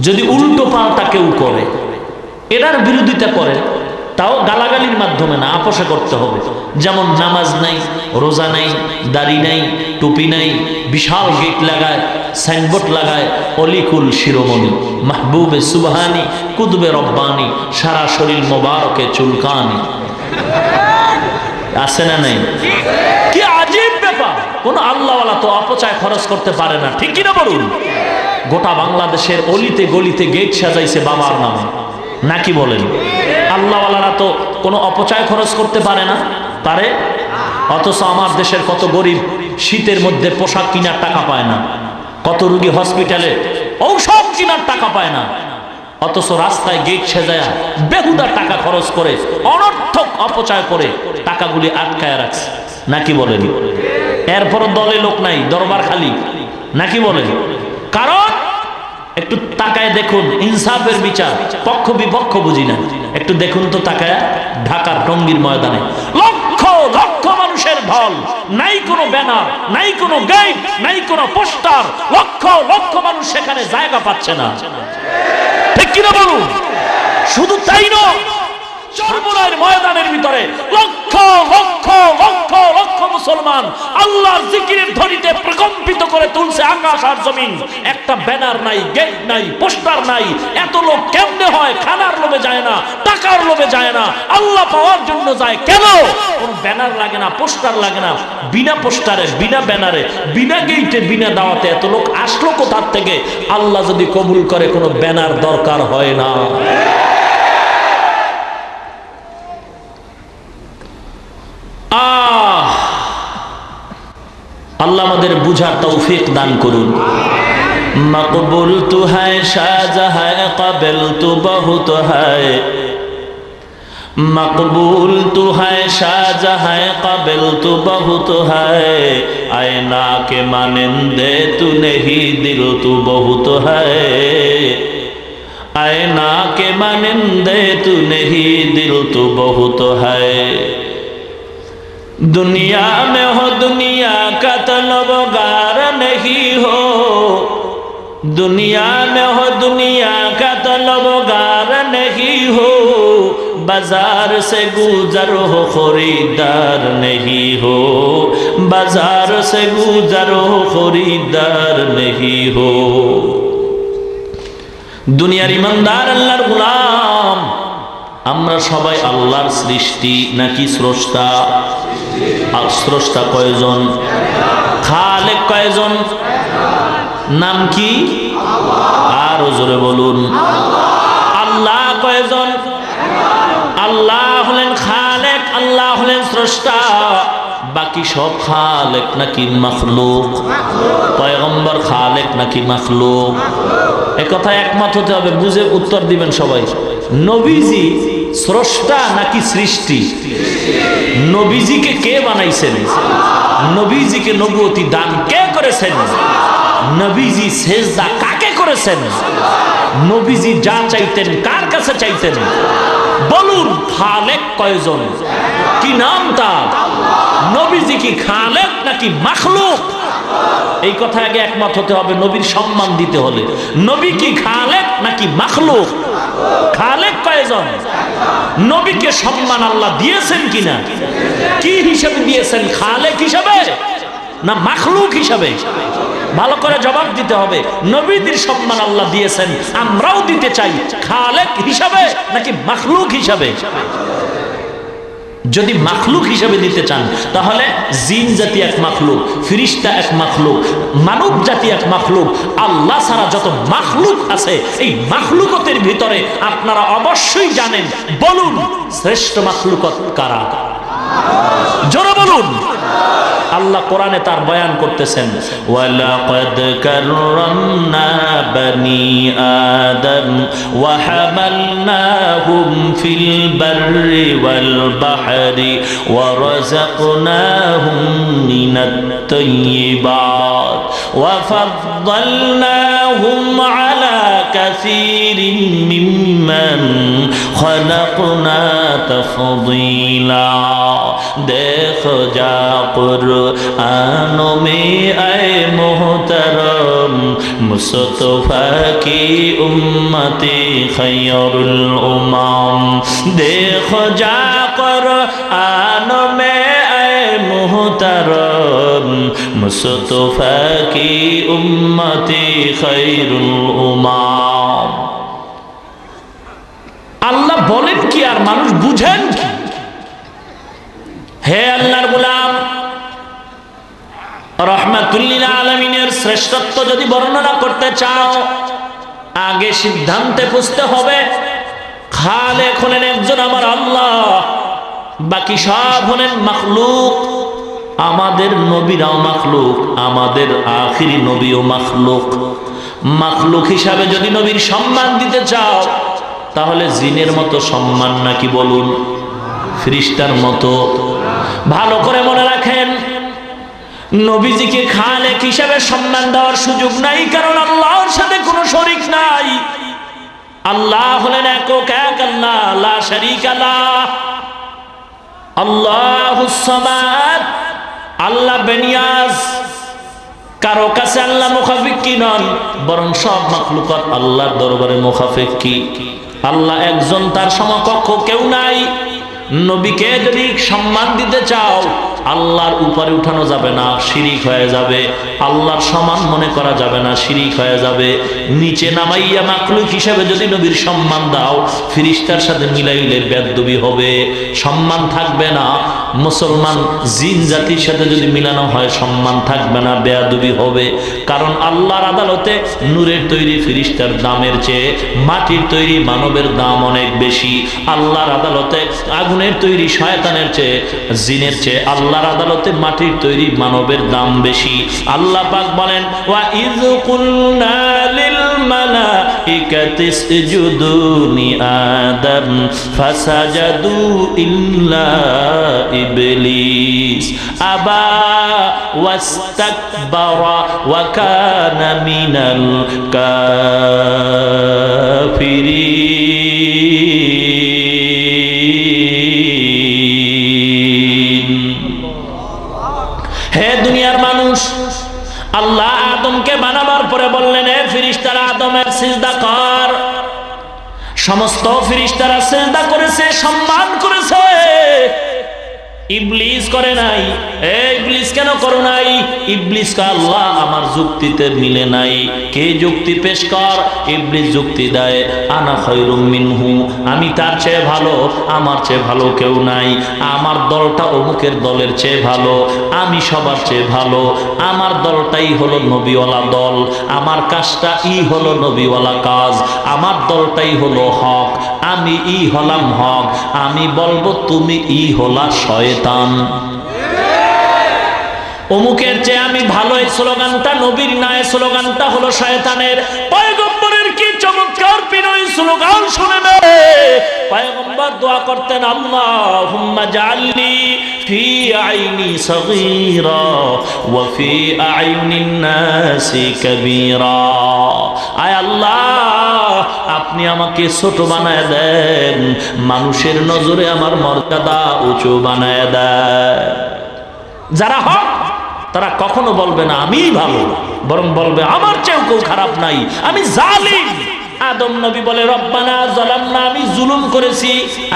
যদি উল্টো পাল্টা কেউ করে, এটার বিরোধিতা করে, তাও গালাগালির মাধ্যমে না, আপোষে করতে হবে। যেমন নামাজ নাই, রোজা নাই, দাড়ি নাই, টুপি নাই, বিশাল গেট লাগায়, সাইনবোর্ড লাগায়, অলিকুল শিরোমণি, মাহবুবে সুবহানি, কুতুবে রব্বানি, সারা শরীর মোবারকে চুলকানি। আছে না নাই? কি আজীব ব্যাপার! কোন আল্লাহওয়ালা তো অপচয় খরচ করতে পারে না। ঠিক কিনা বলুন? গোটা বাংলাদেশের অলিতে গলিতে গেট সাজাইছে বাবার নামে, নাকি বলেন? আল্লাহওয়ালারা তো কোনো অপচয় খরচ করতে পারে না, পারে? অথচ আমার দেশের কত গরিব শীতের মধ্যে পোশাক কেনার টাকা পায় না, কত রোগী হসপিটালে ঔষধ কেনার টাকা পায় না, অথচ রাস্তায় গেট সাজায়া বেহুদা টাকা খরচ করে অনর্থক অপচয় করে টাকাগুলি আটকায় রাখছে, নাকি বলেন? এরপরও দলে লোক নাই, দরবার খালি, নাকি বলেন? কারণ একটু তাকায় দেখুন, ইনসাফের বিচার, পক্ষ বিপক্ষ বুঝি না, একটু দেখুন তো তাকায় ঢাকার টঙ্গীর ময়দানে লক্ষ লক্ষ মানুষের ঢল, নাই কোনো ব্যানার, নাই কোনো গেট, নাই কোনো পোস্টার, লক্ষ লক্ষ মানুষ সেখানে জায়গা পাচ্ছে না, ঠিক কিনা বলুন? শুধু তাই নয়, চরমোনাইর ময়দানের ভিতরে লক্ষ লক্ষ লক্ষ লক্ষ মুসলমান আল্লাহর জিকিরের ধ্বনিতে প্রকম্পিত করে তুলছে আকাশ আর জমিন। একটা ব্যানার নাই, গেট নাই, পোস্টার নাই। এত লোক কেমনে হয়? খানার লোভে যায় না, টাকার লোভে যায় না, আল্লাহ পাওয়ার জন্য যায়। কেন? কোন ব্যানার লাগে না, পোস্টার লাগে না। বিনা পোস্টারে, বিনা ব্যানারে, বিনা গেইটে, বিনা দাওয়াতে এত লোক আসলো কোথার থেকে? আল্লাহ যদি কবুল করে কোনো ব্যানার দরকার হয় না। আল্লাহ আমাদের বুঝার তৌফিক দান করুন। মকবুল তু হ্যায় শাহজাহাঁ, কাবিল তু বহুত হ্যায়। মকবুল তু হ্যায় শাহজাহাঁ, কাবিল তু বহুত হ্যায়। আয়না কে মানিন্দে তু নেহি, দিল তু বহুত হ্যায়। आईना के मानिंदे तू नहीं, दिल तू बहुत है। दुनिया में हो दुनिया का तलबगार नहीं हो, दुनिया में हो दुनिया का तलबगार नहीं हो। बाजार से गुजर हो खरीदार नहीं हो, बाजार से गुजर हो खरीदार नहीं हो। দুনিয়ার ইমানদার আল্লাহর গোলাম, আমরা সবাই আল্লাহর সৃষ্টি নাকি স্রষ্টা? আর স্রষ্টা কয়জন? খালেক কয়জন? নাম কি? আরো জোরে বলুন। আল্লাহ কয়জন? আল্লাহ হলেন খালেক, আল্লাহ হলেন স্রষ্টা। বাকি সব খালেক নাকি মাখলুক? পয়গম্বর খালেক নাকি মাখলুক? এই কথা একমত হতে হবে, বুঝে উত্তর দিবেন সবাই। নবীজি স্রষ্টা নাকি সৃষ্টি? নবীজিকে কে বানাইছেন? নবীজিকে নবুয়তি দান কে করেছেন? নবীজি সেজদা কাকে করেছেন? নবীজি যা চাইতেন কার কাছে চাইতেন? বলুন, খালেক কয়জন? কি নাম তার? নবীজি কি খালেক নাকি মাখলুক? এই কথা আগে একমত হতে হবে। নবীর সম্মান দিতে হলে নবী কি খালেক নাকি মাখলুক? খালেক কয়জন? নবীকে সম্মান আল্লাহ দিয়েছেন কিনা? কি হিসাবে দিয়েছেন? খালেক হিসাবে না মাখলুক হিসাবে? ভালো করে জবাব দিতে হবে। নবীদের সম্মান আল্লাহ দিয়েছেন, আমরাও দিতে চাই। খালেক হিসাবে নাকি মাখলুক হিসাবে? যদি মাখলুক হিসাবে দিতে চান তাহলে জিন জাতি এক মাখলুক, ফিরিস্তা এক মাখলুক, মানব জাতি এক মাখলুক। আল্লাহ ছাড়া যত মাখলুক আছে এই মাখলুকতের ভিতরে আপনারা অবশ্যই জানেন। বলুন, শ্রেষ্ঠ মাখলুকত কারা? জোরে বলুন। আল্লাহ কোরআনে তার বয়ান করতেছেন, ওয়ালাকাদ কাররামনা বনি আদম ওয়া হামালনাহুম ফিল বাররি ওয়াল বাহরি ওয়া রাযাকনাহুম মিনাত তাইয়্যিবাত ওয়া ফাদ্দালনাহুম আলা কাসীরিন মিম্মান খালাকনা তাফদীলা। দেখো যা कुरानों में आए मोहतरम, मुस्तफा की उम्मती खैरुल उम्म। देखो जा कुरानों में आए मोहतरम, मुस्तफा की उम्मती खैरुल उम्म। আল্লাহ বলেন কি আর মানুষ বুঝেন কি? হে আল্লাহর গোলাম, রাহমাতুল লিল আলামিনের শ্রেষ্ঠত্ব যদি বর্ণনা করতে চাও, আগে সিদ্ধান্তে বুঝতে হবে খালেক হলেন একজন আমার আল্লাহ, বাকি সব হলেন মাখলুক। আমাদের নবীরাও মাখলুক, আমাদের আখিরি নবীও মাখলুক। মাখলুক হিসাবে যদি নবীর সম্মান দিতে চাও, তাহলে জিনের মতো সম্মান নাকি বলুন, ফেরেশতার মতো? ভালো করে মনে রাখেন, নবীজিকে খালেক হিসাবে সম্মান দেওয়ার সুযোগ নাই, কারণ আল্লাহর সাথে কোনো শরীক নাই। আল্লাহ হলেন একক এক আল্লাহ, লা শারীকা লাহ। আল্লাহুস সামাদ, আল্লাহ বেনিয়াজ, কারো কাছে আল্লাহ মুখাফিক্কি নন, বরং সব মাখলুকাত আল্লাহর দরবারে মুখাফিক্কি। আল্লাহ একজন, তার সমকক্ষ কেউ নাই। নবীকে যদি সম্মান দিতে চাও, আল্লাহর উপরে উঠানো যাবে না, শিরিক হয়ে যাবে। আল্লাহর সমান মনে করা যাবে না, শিরিক হয়ে যাবে। নিচে নামাইয়া মাখলুক হিসেবে যদি নবীর সম্মান দাও, ফেরেশতার সাথে মিলাইলে বেয়াদবি হবে, সম্মান থাকবে না। মুসলমান জিন জাতির সাথে যদি মিলানো হয়, সম্মান থাকবে না, বেয়াদবি হবে। কারণ আল্লাহর আদালতে নূরের তৈরি ফেরেশতার দামের চেয়ে মাটির তৈরি মানবের দাম অনেক বেশি। আল্লাহর আদালতে আগুনের তৈরি শয়তানের চেয়ে, জিনের চেয়ে আল্লাহর আদালতে মাটির তৈরি মানবের দাম বেশি। আল্লাহ পাক বলেন, ওয়া ইয কুলনা লিল মালাইকাতি ইসজুদু লি আদম ফাসাজাদু ইল্লা ইবলিস আবা ওয়াস্তাকবারা ওয়া কানা মিনাল কাফিরিন। হে দুনিয়ার মানুষ, আল্লাহ আদমকে বানাবার পরে বললেন, হে ফেরেশতারা আদমের সিজদা কর। সমস্ত ফেরেশতারা সিজদা করেছে, সম্মান করেছে। ইবলিস করে নাই। ইবলিস কেন করো নাই? ইবলিস কা আল্লাহ আমার যুক্তিতে মিলে নাই। কে যুক্তি পেশ কর? ইবলিস যুক্তি দেয়, আনা খায়রুম মিনহু, আমি তার চেয়ে ভালো, আমার চেয়ে ভালো কেউ নাই। আমার দলটা অমুকের দলের চেয়ে ভালো, আমি সবার চেয়ে ভালো। আমার দলটাই হলো নবীওয়ালা দল, আমার কাজটা হলো নবীওয়ালা কাজ। আমার দলটাই হলো হক, আমি হলাম হক। আমি বলবো তুমি হলা শয়তান। অমুকের চেয়ে আমি ভালো, এই স্লোগানটা নবীর না, এই স্লোগানটা হলো শয়তানের। পয়গম্বরের কি চমৎকার বিনয়ী স্লোগান শুনে! পয়গম্বর দোয়া করতেন, আল্লাহুম্মা জাআলনি ফি আইনি সগীরা ওয়া ফি আইনিন নাসি কাবীরা। আয় আল্লাহ, আপনি আমাকে ছোট বানায় দেন, মানুষের নজরে আমার মর্যাদা উঁচু বানায় দেন। যারা হক, তারা কখনো বলবে না আমি ভালো, বরং বলবে আমার চেয়েও কেউ খারাপ নাই, আমি জালিম। আদম নবী বলে, রব্বানা যালামনা, আমি জুলুম করেছি,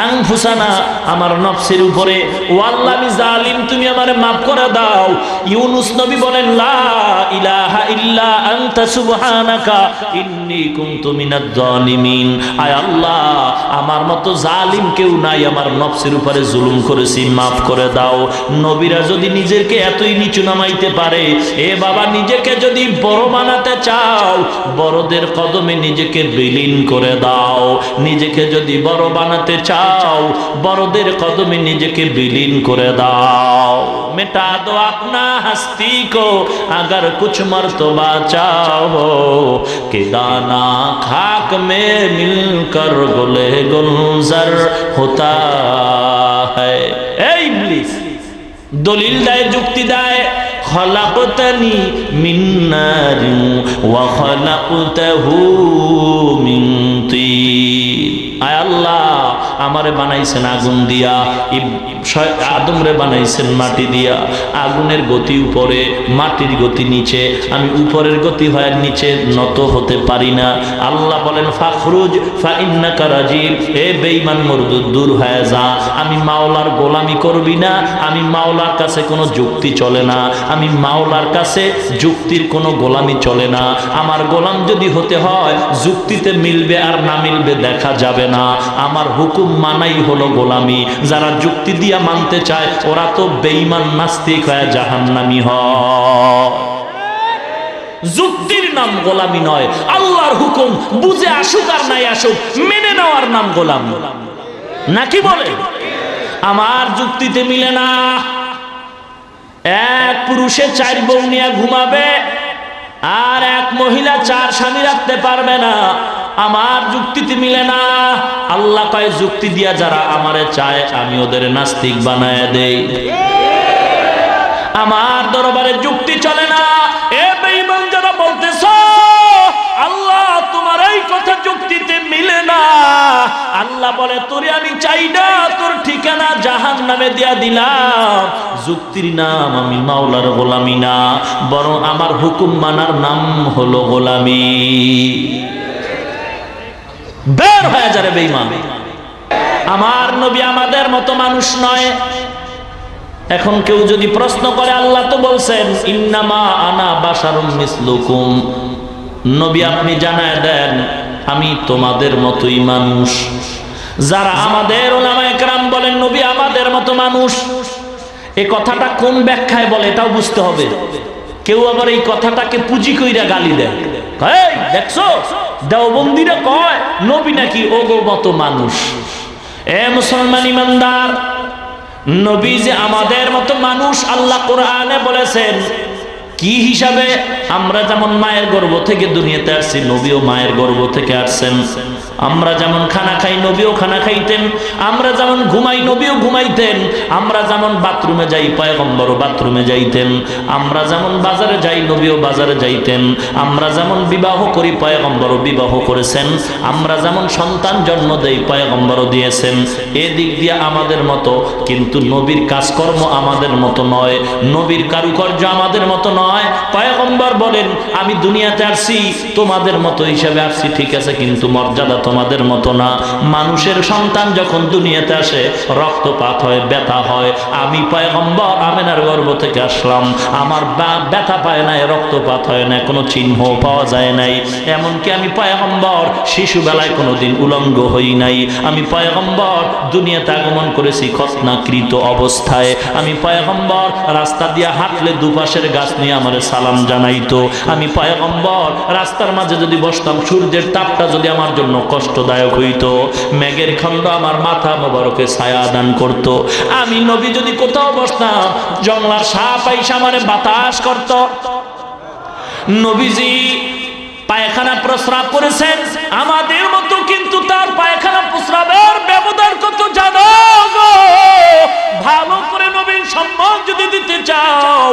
আনফুসানা, আমার নফসের উপরে। ও আল্লাহ, আমি জালিম, তুমি আমারে maaf করে দাও। ইউনূস নবী বলেন, লা ইলাহা ইল্লা আনতা সুবহানাকা ইন্নী কুনতু মিনাজ জালিমিন। আয় আল্লাহ, আমার মতো জালিম কেউ নাই, আমার নফসের উপরে জুলুম করেছি, maaf করে দাও। নবীরা যদি নিজেকে এতই নিচু নামাইতে পারে, এ বাবা, নিজেকে যদি বড় বানাতে চাও, বড়দের কদমে নিজেকে বিলীন করে দাও। নিজেকে যদি বড় বানাতে চাও, বড়দের কদমে নিজেকে বিলীন করে দাও। मिटा दो अपना हस्ती को अगर कुछ मर्तबा चाहो कि दाना खाक में मिलकर गुले गुलजार होता है। ए इब्लिस दलील दाए, जुक्ति दाए, खलकतनी मिन नारिन व खलकतहु मिन तीन। आय अल्लाह, আমারে বানাইছেন আগুন দিয়া, আদমরে বানাইছেন মাটি দিয়া। আগুনের গতি উপরে, মাটির গতি নিচে, আমি উপরের গতি হয় নিচে নত হতে পারি না। আল্লাহ বলেন, ফাখরুজ ফা ইন্নাকা রাজিম, এ বেঈমান মরদুদ, দূর হয়ে যা। আমি মাওলার গোলামি করবি না, আমি মাওলার কাছে কোনো যুক্তি চলে না, আমি মাওলার কাছে যুক্তির কোনো গোলামি চলে না। আমার গোলাম যদি হতে হয়, যুক্তিতে মিলবে আর না মিলবে দেখা যাবে না। আমার হুকুম হুকুম মানাই হলো গোলামি। যারা যুক্তি দিয়া মানতে চায় ওরা তো বেঈমান নাস্তিক হয়ে জাহান্নামী হয়। যুক্তির নাম গোলামি নয়, আল্লাহর হুকুম বুঝে আসুক আর নাই আসুক মেনে নেওয়ার নাম গোলামি, নাকি বলে? আমার যুক্তিতে মিলে না। এক পুরুষে 4 বউ নিয়ে ঘুমাবে আর এক মহিলা 4 স্বামী রাখতে পারবে না, আমার যুক্তিতে মিলে না। আল্লাহ কয় যুক্তি দিয়া যারা আমারে চায় আমি ওদের নাস্তিক বানায় দেই। আমার দরবারে যুক্তি চলে না। এ বেঈমান যারা বলতেছ আল্লাহ তোমার এই কথা যুক্তিতে মিলে না, আল্লাহ বলে তোরে আমি চাই না, তোর ঠিকানা জাহান্নামে দিয়া দিলাম। যুক্তির নাম আমি মাওলার গোলামি না, বরং আমার হুকুম মানার নাম হলো গোলামি। বের হয়ে যাবে বেঈমান। আমার নবী আমাদের মতো মানুষ নয়। এখন কেউ যদি প্রশ্ন করে আল্লাহ তো বলছেন ইন্নামা আনা বাশারুম মিসলুকুম, নবী আপনি জানায় দেন আমি তোমাদের মতোই মানুষ। যারা আমাদের উলামায়ে কেরাম বলেন নবী আমাদের মতো মানুষ, এই কথাটা কোন ব্যাখ্যায় বলে এটাও বুঝতে হবে। কেউ আবার এই কথাটাকে পুঁজি কইরা গালি দেয়, এই দেখছো দেওবন্দিরা কয় নবী নাকি ওগো মতো মানুষ। এ মুসলমান ইমানদার, নবী যে আমাদের মতো মানুষ আল্লাহ কোরআনে বলেছেন। কি হিসাবে? আমরা যেমন মায়ের গর্ভ থেকে দুনিয়াতে আসছি, নবীও মায়ের গর্ভ থেকে আসছেন। আমরা যেমন খানা খাই নবীও খানা খাইতেন, আমরা যেমন ঘুমাই নবীও ঘুমাইতেন, আমরা যেমন বাথরুমে যাই পয়গম্বরও বাথরুমে যাইতেন, আমরা যেমন বাজারে যাই নবীও বাজারে যাইতেন, আমরা যেমন বিবাহ করি পয়গম্বরও বিবাহ করেছেন, আমরা যেমন সন্তান জন্ম দেই পয়গম্বরও দিয়েছেন। এদিক দিয়ে আমাদের মতো, কিন্তু নবীর কাজকর্ম আমাদের মতো নয়, নবীর কারুকার্য আমাদের মতো নয়। পয়গম্বর বলেন আমি দুনিয়াতে আসছি তোমাদের মতো হিসেবে আসছি, ঠিক আছে, কিন্তু মর্যাদা তোমাদের মতো না। মানুষের সন্তান যখন দুনিয়াতে আসে রক্তপাত হয়, ব্যথা হয়। আমি পয়গম্বর আমেনার গর্ভ থেকে আসলাম, আমার ব্যথা পায় নাই, রক্তপাত হয় না, কোনো চিহ্ন পাওয়া যায় নাই। এমনকি আমি পয়গম্বর শিশুবেলায় কোনোদিন উলঙ্গ হই নাই। আমি পয়গম্বর দুনিয়াতে আগমন করেছি খতনাকৃত অবস্থায়। আমি পয়গম্বর রাস্তা দিয়ে হাঁটলে দুপাশের গাছ নিয়ে আমারে সালাম জানাইতো। আমি পয়গম্বর রাস্তার মাঝে যদি বসতাম সূর্যের তাপটা যদি আমার জন্য কষ্টদায়ক হইতো, মেঘের খণ্ড আমার মাথা মোবারকে ছায়া দান করত। আমি নবী যদি কোথাও বসতাম জংলার সাপ আইসা আমারে বাতাস করত। নবীজি পায়খানা প্রস্রাব করেছেন আমাদের মতো, কিন্তু তার পায়খানা প্রস্রাবের ব্যবধান কত জানো গো? ভালো করে নবীর সম্মান যদি দিতে চাও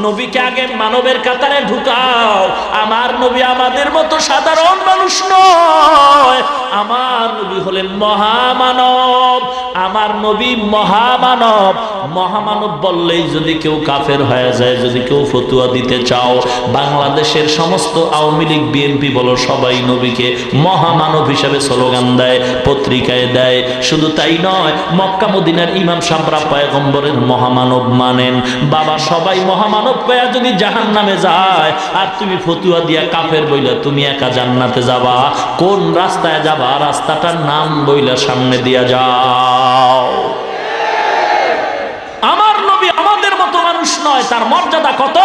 নবীকে আগে মানবের কাতারে ঢুকাও। আমার নবী আমাদের মতো সাধারণ মানুষ নয়, আমার নবী হলেন মহামানব। আমার নবী মহামানব। মহামানব বললেই যদি কেউ কাফের হয়ে যায়, যদি কেউ ফতুয়া দিতে চাও, বাংলাদেশের সমস্ত আওয়ামী লীগ বিএনপি বলো সবাই নবীকে মহামানব হিসাবে স্লোগান দেয়, পত্রিকায় দেয়। শুধু তাই নয়, মক্কা মদিনার ইমাম সাহেবরা পয়গম্বরের মহামানব মানেন। বাবা সবাই মহামানব পেয়া যদি জাহান্নামে যায় আর তুমি ফতুয়া দিয়া কাফের বইলা তুমি একা জান্নাতে যাবা, কোন রাস্তায় যাবা? রাস্তাটার নাম বইলা সামনে দিয়া যাও। আমার নবী আমাদের মতো মানুষ নয়। তার মর্যাদা কত?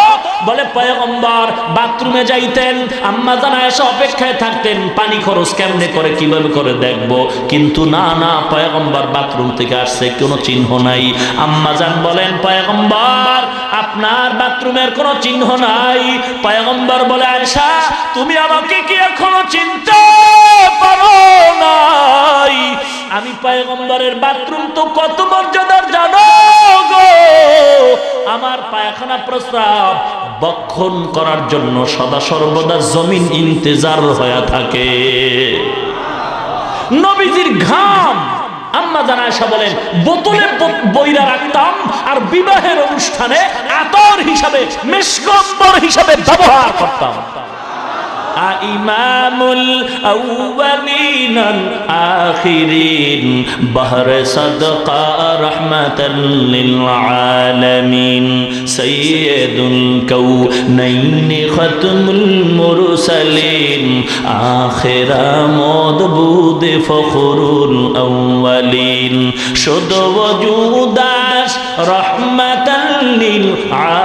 বলে পয়গম্বর বাথরুমে যাইতেন, আম্মা জান আয়েশা অপেক্ষায় থাকতেন পানি খরচ কেমনে করে কিভাবে করে দেখবো, কিন্তু না না, পয়গম্বর বাথরুম থেকে আসছে কোনো চিহ্ন নাই। আম্মা জান বলেন পয়গম্বর আপনার বাথরুমের কোনো চিহ্ন নাই। পয়গম্বর বলে আয়েশা তুমি আমাকে কি এখনো চিনতে পারো নাই? আমি পয়গম্বরের বাথরুম তো কত মর্যাদার জানো গো? আমার পায়খানা প্রস্রাব বক্ষণ করার জন্য সদা সর্বদা জমিন ইন্তেজার হয়ে থাকে। নবীজির ঘাম আম্মা জান আয়েশা বলেন বোতলে বইরা রাখতাম আর বিবাহের অনুষ্ঠানে আতর হিসাবে মেশকম্বর হিসাবে ব্যবহার করতাম। ইমামুল আউয়ালিনাল আখিরিন বাহরে সাদকা রাহমাতাল লিল আলামিন সাইয়্যিদুল কাউনাইন খাতমুল মুরসালিন আখিরা মদবুদ ফখরুল আউয়ালিন আউয়ালিন শুধু ওজুদাস রহমাতাল লিল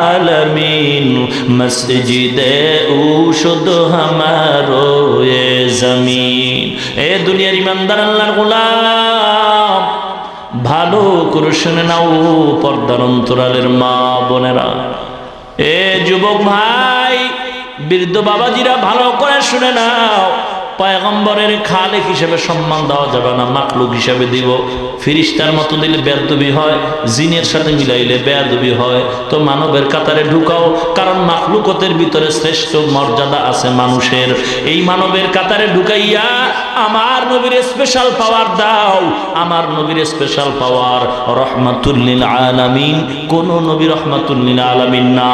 আলামিন মসজিদে ও শুধু হামারো এ জমিন। এ দুনিয়ার ইমানদার আল্লাহর গোলাম, ভালো করে শুনে নাও পর্দার অন্তরালের মা বোনেরা, এ যুবক ভাই, বৃদ্ধ বাবাজিরা ভালো করে শুনে নাও। পয়গম্বরের খালেক হিসেবে সম্মান দেওয়া যাবে না, মাখলুক হিসেবে দিব। ফিরিস্তার মতো দিলে বেয়াদবি হয়, জিনের সাথে মিলাইলে বেয়াদবি হয়। তো মানবের কাতারে ঢুকাও, কারণ মাখলুকতের ভিতরে শ্রেষ্ঠ মর্যাদা আছে মানুষের। এই মানবের কাতারে ঢুকাইয়া আমার নবীর স্পেশাল পাওয়ার দাও। আমার নবীর স্পেশাল পাওয়ার রহমাতুল লিল আলামিন। কোন নবী রহমাতুল লিল আলামিন না,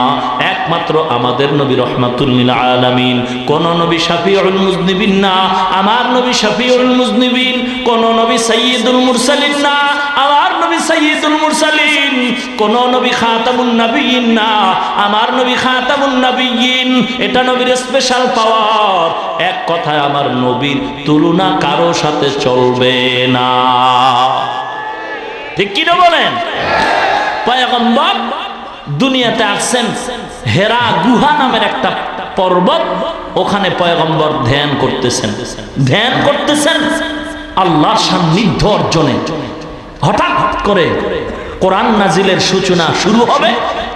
একমাত্র আমাদের নবী রহমাতুল লিল আলামিন। কোন নবী শাফিউল মুজনিবিন না, আমার নবী শাফিউল মুজনিবিন। কোন নবী সাইয়্যিদুল মুরসালিন না, আমার নবী সাইয়্যিদুল মুরসালিন। কোন নবী খাতামুন নবিয়্যিন না, আমার নবী খাতামুন নবিয়্যিন। এটা নবীর স্পেশাল পাওয়ার। এক কথায় আমার নবীর তুলনা কারো সাথে চলবে না। ঠিক কি না বলেন? পয়গম্বর দুনিয়াতে আসছেন হেরা গুহা নামের একটা পর্বত, ওখানে পয়গম্বর ধ্যান করতেছেন আল্লাহর সান্নিধ্য অর্জনে। হঠাৎ করে কোরআন নাজিলের সূচনা শুরু হবে।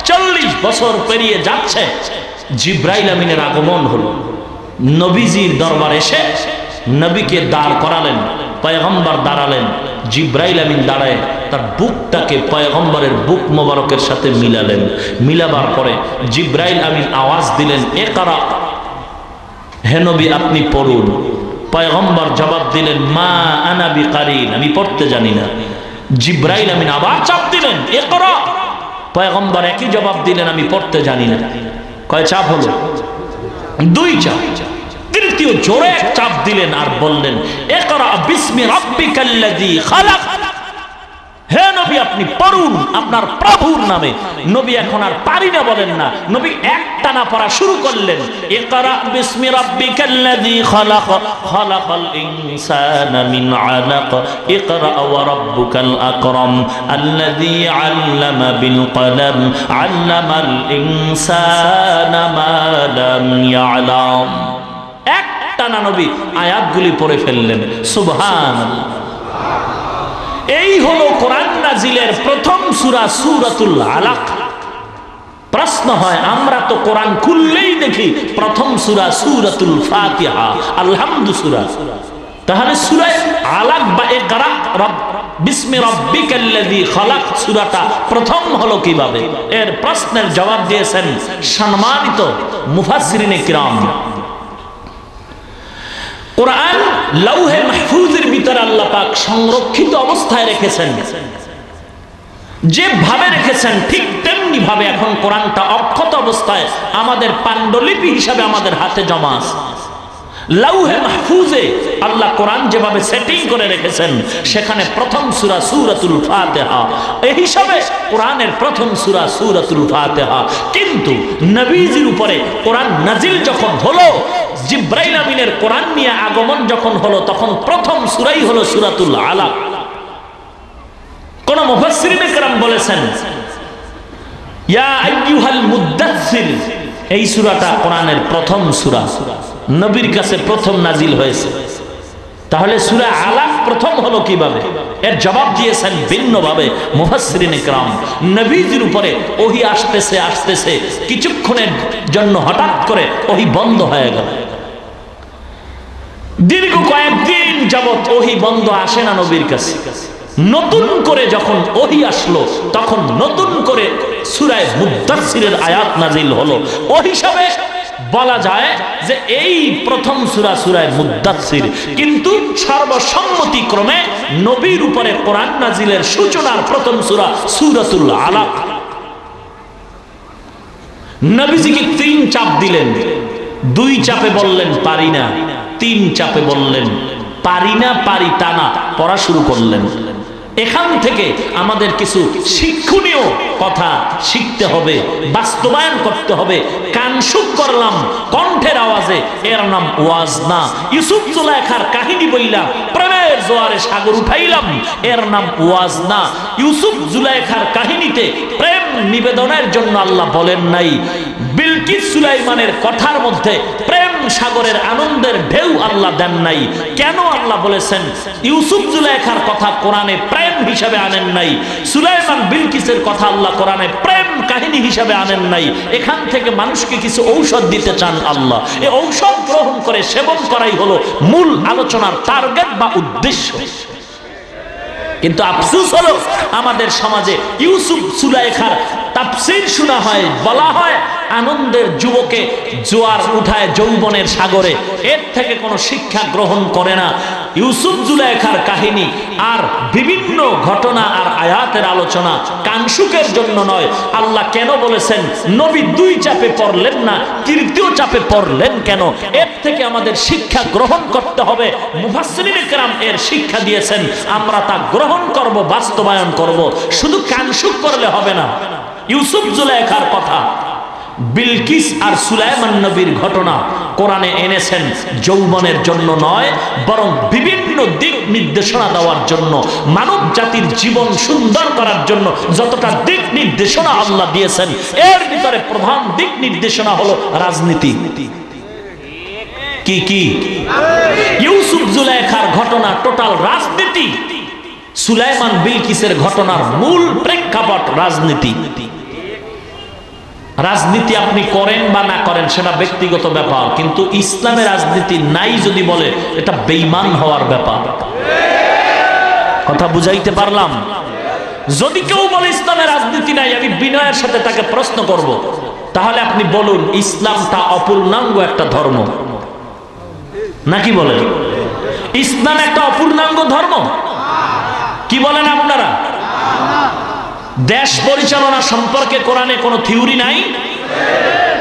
40 বছর পেরিয়ে যাচ্ছে, জিব্রাইল আমিনের আগমন হলো। নবীজির দরবারে এসে নবীকে দাঁড় করালেন, পয়গম্বর দাঁড়ালেন। জিব্রাইল আমিন দাঁড়ায় তার বুকটাকে পয়গম্বরের বুক মোবারকের সাথে মিলালেন। মিলাবার পরে জিব্রাইল আমিন আওয়াজ দিলেন, ইকরা, হে নবী আপনি পড়ুন। পয়গম্বর জবাব দিলেন, মা আনা বিকারিন, আমি পড়তে জানি না। জিব্রাইল আমিন আবার চাপ দিলেন, ইকরা। পয়গম্বর একই জবাব দিলেন, আমি পড়তে জানি না। কয় চাপ হলো? 2 চাপ। তৃতীয় জোরে এক চাপ দিলেন আর বললেন, ইকরা বিসমি রাব্বিকাল্লাযী খালাক, হে নবী আপনি পড়ুন আপনার প্রভুর নামে। নবী এখন আর পারি না বলেন না, নবী একটানা পড়া শুরু করলেন। ইকরা বিসমি রাব্বিকাল্লাযী খালাক, খালাকাল ইনসানা মিন আলাক, ইকরা ওয়া রাব্বুকাল আকরাম, আল্লাযী আল্লামা বিল কলম, আল্লামাল ইনসানা মা লাম ইয়ালাম। একটানা নবী আয়াতগুলি পড়ে ফেললেন। সুবহানাল্লাহ। এই হলো কোরআন নাজিলের প্রথম সূরা, সূরাতুল আলাক। প্রশ্ন হয়, আমরা তো কোরআন খুললেই দেখি প্রথম সূরা সূরাতুল ফাতিহা, আলহামদু সূরা। তাহলে সূরা আলাক বা ইকরা বিসমি রাব্বিকাল্লাযী খালাক সূরাটা প্রথম হলো কিভাবে? এর প্রশ্নের জবাব দিয়েছেন সম্মানিত মুফাসসিরিনে কিরাম। কোরআন লৌহে মাহফুজের ভিতরে আল্লাহ পাক সংরক্ষিত অবস্থায় রেখেছেন। যেভাবে রেখেছেন ঠিক তেমনি ভাবে এখন কোরআনটা অক্ষত অবস্থায় আমাদের পাণ্ডুলিপি হিসাবে আমাদের হাতে জমা আছে। লৌহে মাহফুজে আল্লাহ কোরআন যেভাবে সেটিং করে রেখেছেন, সেখানে প্রথম সূরা সূরাতুল ফাতিহা, এই হিসাবে কোরআনের প্রথম সূরা সূরাতুল ফাতিহা। কিন্তু নবীজির উপরে কোরআন নাজিল যখন হলো, জিব্রাইল আমিনের কোরআন নিয়ে আগমন যখন হলো, তখন প্রথম সূরাই হলো সূরাতুল আলাক। কোন মুফাসসিরিনে কেরাম বলেছেন, ইয়া আইয়ুহাল মুদ্দাসসির, এই সূরাটা কোরআনের প্রথম সূরা, নবীর কাছে প্রথম নাজিল হয়েছে। তাহলে সূরা আলাক প্রথম হলো কিভাবে? এর জবাব দিয়েছেন ভিন্নভাবে মুফাসসিরিনে কেরাম। নবীজির উপরে ওহী আসতেছে, কিছুক্ষণের জন্য হঠাৎ করে ওহী বন্ধ হয়ে গেল। দীর্ঘ কয়েকদিন যাবত ওহী বন্ধ আসে না নবীর কাছে। নতুন করে যখন ওহী আসলো, তখন নতুন করে সূরা মুদ্দাসসিরের আয়াত নাজিল হলো। ওই হিসাবে বলা যায় যে এই প্রথম সূরা সূরা মুদ্দাসসির। কিন্তু সর্বসম্মতিক্রমে নবীর উপরে কোরআন নাজিলের সূচনার প্রথম সূরা সূরাতুল আলাক। নবীজিকে 3 চাপ দিলেন। 2 চাপে বললেন পারি না, 3 চাপে বললেন পারি না, পারি তা না, পড়া শুরু করলেন। এখান থেকে আমাদের কিছু শিক্ষণীয় কথা শিখতে হবে, বাস্তবায়ন করতে হবে। কানসুক করলাম কণ্ঠের আওয়াজে, এর নাম ওয়াজ না। ইউসুফ জুলাইখার কাহিনী বইলাম, প্রেমের জোয়ারে সাগর উঠাইলাম, এর নাম ওয়াজ না। ইউসুফ জুলাইখার কাহিনীতে প্রেম নিবেদনের জন্য আল্লাহ বলেন নাই। বিলকিস সুলাইমানের কথার মধ্যে প্রেম সাগরের আনন্দের ঢেউ আল্লাহ দেন নাই। কেন আল্লাহ বলেছেন ইউসুফ জুলাইখার কথা কোরআনে প্রেম হিসাবে আনেন নাই? সুলাইমান বিলকিসের কথা আল্লাহ কোরআনে প্রেম কাহিনী হিসাবে আনেন নাই। এখান থেকে মানুষকে কিছু ঔষধ দিতে চান আল্লাহ। এই ঔষধ গ্রহণ করে সেবন করাই হলো মূল আলোচনার টার্গেট বা উদ্দেশ্য। কিন্তু আফসোস হলো আমাদের সমাজে ইউসুফ জুলাইখার তাফসীর শোনা হয়, বলা হয় আনন্দের যুবকে জোয়ার উঠায় যৌবনের সাগরে, এর থেকে কোনো শিক্ষা গ্রহণ করে না। ইউসুফ জুলাইখার কাহিনী আর বিভিন্ন ঘটনা আর আয়াতের আলোচনা কানসুকের জন্য নয়। আল্লাহ কেন বলেছেন নবী 2 চাপে পড়লেন না, তৃতীয় চাপে পড়লেন কেন? এর থেকে আমাদের শিক্ষা গ্রহণ করতে হবে। মুফাসসিরিনে কেরাম এর শিক্ষা দিয়েছেন, আমরা তা গ্রহণ করব, বাস্তবায়ন করব। শুধু কানসুক করলে হবে না। ইউসুফ জুলাইখার কথা, বিলকিস আর সুলাইমান নবীর ঘটনা কোরআনে এনেছেন যৌবনের জন্য নয়, বরং বিভিন্ন দিক নির্দেশনা দেওয়ার জন্য, মানব জাতির জীবন সুন্দর করার জন্য যতটা দিক নির্দেশনা আল্লাহ দিয়েছেন, এর ভিতরে প্রধান দিক নির্দেশনা হলো রাজনীতি। কি কি? ইউসুফ জুলাইখার ঘটনা টোটাল রাজনীতি। সুলাইমান বিলকিসের ঘটনার মূল প্রেক্ষাপট রাজনীতি। রাজনীতি আপনি করেন বা না করেন সেটা ব্যক্তিগত ব্যাপার, কিন্তু ইসলামে রাজনীতি নাই যদি বলে এটা বেঈমান হওয়ার ব্যাপার। কথা বুঝাইতে পারলাম? যদি কেউ বলে ইসলামে রাজনীতি নাই, আমি বিনয়ের সাথে তাকে প্রশ্ন করব, তাহলে আপনি বলুন ইসলামটা অপূর্ণাঙ্গ একটা ধর্ম নাকি? বলেন ইসলাম একটা অপূর্ণাঙ্গ ধর্ম? কি বলেন আপনারা? দেশ পরিচালনা সম্পর্কে কোরআনে কোনো থিওরি নাই?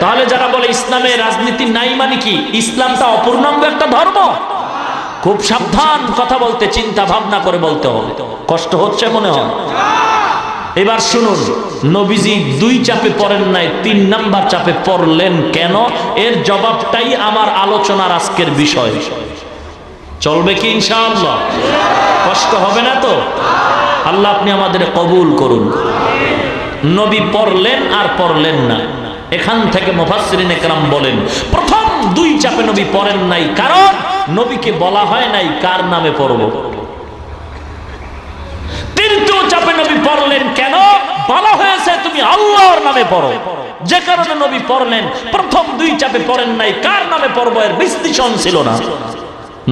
তাহলে যারা বলে ইসলামে রাজনীতি নাই মানে কি? ইসলামটা অপূর্ণাঙ্গ একটা ধর্ম? খুব সাবধান কথা বলতে, চিন্তা ভাবনা করে বলতে হবে। কষ্ট হচ্ছে মনে হয়? এবার শুনুন, নবীজি 2 চাপে পড়েন নাই, 3 নাম্বার চাপে পড়লেন কেন? এর জবাবটাই আমার আলোচনার আজকের বিষয়। চলবে কি ইনশাআল্লাহ? কষ্ট হবে না তো? আল্লাহ আপনি আমাদের কবুল করুন। নবী পড়লেন আর পড়লেন না, এখান থেকে মুফাসসিরিনে কেরাম বলেন প্রথম 2 চাপে নবী পড়েন নাই, কারণ নবীকে বলা হয় নাই কার নামে পড়ব। তৃতীয় চাপে নবী পড়লেন কেন? বলা হয়েছে তুমি আল্লাহর নামে পড়ো। যে কারণে নবী পড়লেন। প্রথম 2 চাপে পড়েন নাই, কার নামে পড়ব এর বিশ্লেষণ ছিল না,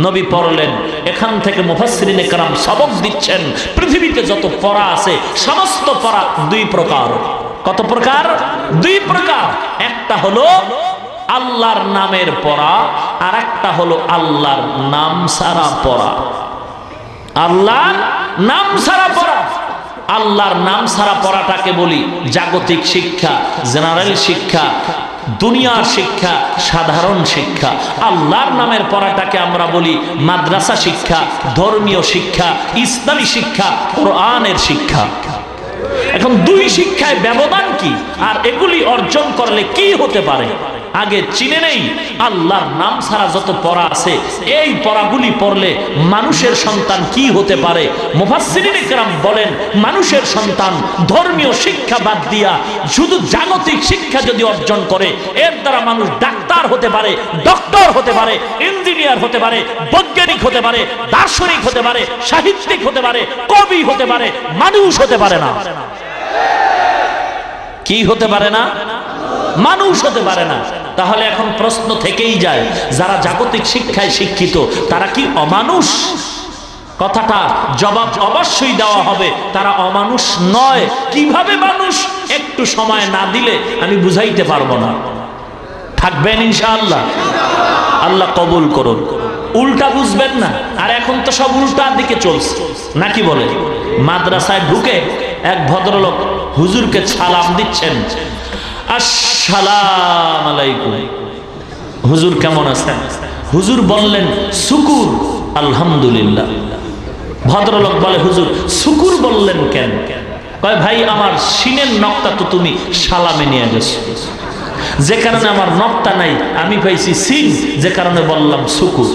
নবী পড়লেন। এখান থেকে মুফাসসিরিনে কেরাম সবক দিচ্ছেন পৃথিবীতে যত পড়া আছে সমস্ত পড়া 2 প্রকার। কত প্রকার? 2 প্রকার। একটা হলো আল্লাহর নামের পড়া, আর একটা হলো আল্লাহর নাম ছাড়া পড়া। আল্লাহর নাম ছাড়া পড়া। আল্লাহর নাম ছাড়া পড়াটাকে বলি জাগতিক শিক্ষা, জেনারেল শিক্ষা, দুনিয়ার শিক্ষা, সাধারণ শিক্ষা। আল্লাহর নামের পড়াটাকে আমরা বলি মাদ্রাসা শিক্ষা, ধর্মীয় শিক্ষা, ইসলামী শিক্ষা, কোরআনের শিক্ষা। এখন 2 শিক্ষায় ব্যবধান কি, আর এগুলি অর্জন করলে কি হতে পারে আগে চিনে নেই। আল্লাহর নাম ছাড়া যত পড়া আছে, এই পড়াগুলি পড়লে মানুষের সন্তান কি হতে পারে? মুফাসসিরিনে কেরাম বলেন মানুষের সন্তান ধর্মীয় শিক্ষা বাদ দিয়া শুধু জাগতিক শিক্ষা যদি অর্জন করে, এর দ্বারা মানুষ ডাক্তার হতে পারে, ডক্টর হতে পারে, ইঞ্জিনিয়ার হতে পারে, বৈজ্ঞানিক হতে পারে, দার্শনিক হতে পারে, সাহিত্যিক হতে পারে, কবি হতে পারে, মানুষ হতে পারে না। কি হতে পারে না? মানুষ হতে পারে না। তাহলে এখন প্রশ্ন থেকেই যায়, যারা জাগতিক শিক্ষায় শিক্ষিত তারা কি অমানুষ? কথাটা জবাব অবশ্যই দেওয়া হবে, তারা অমানুষ নয়। কিভাবে মানুষ? একটু সময় না দিলে আমি বুঝাইতে পারবো না। থাকবেন ইনশাআল্লাহ? আল্লাহ কবুল করুন। উল্টা বুঝবেন না। আর এখন তো সব উল্টার দিকে চলছে নাকি বলে? মাদ্রাসায় ঢুকে এক ভদ্রলোক হুজুরকে সালাম দিচ্ছেন, আসসালামু আলাইকুম, হুজুর কেমন আছেন? হুজুর বললেন শুকুর, আলহামদুলিল্লাহ। ভদ্রলোক বলে, হুজুর শুকুর বললেন কেন? কয়, ভাই আমার সিনের নখটা তো তুমি সালামে নিয়ে গেছো, যে কারণে আমার নখটা নাই, আমি পাইছি সিন, যে কারণে বললাম শুকুর।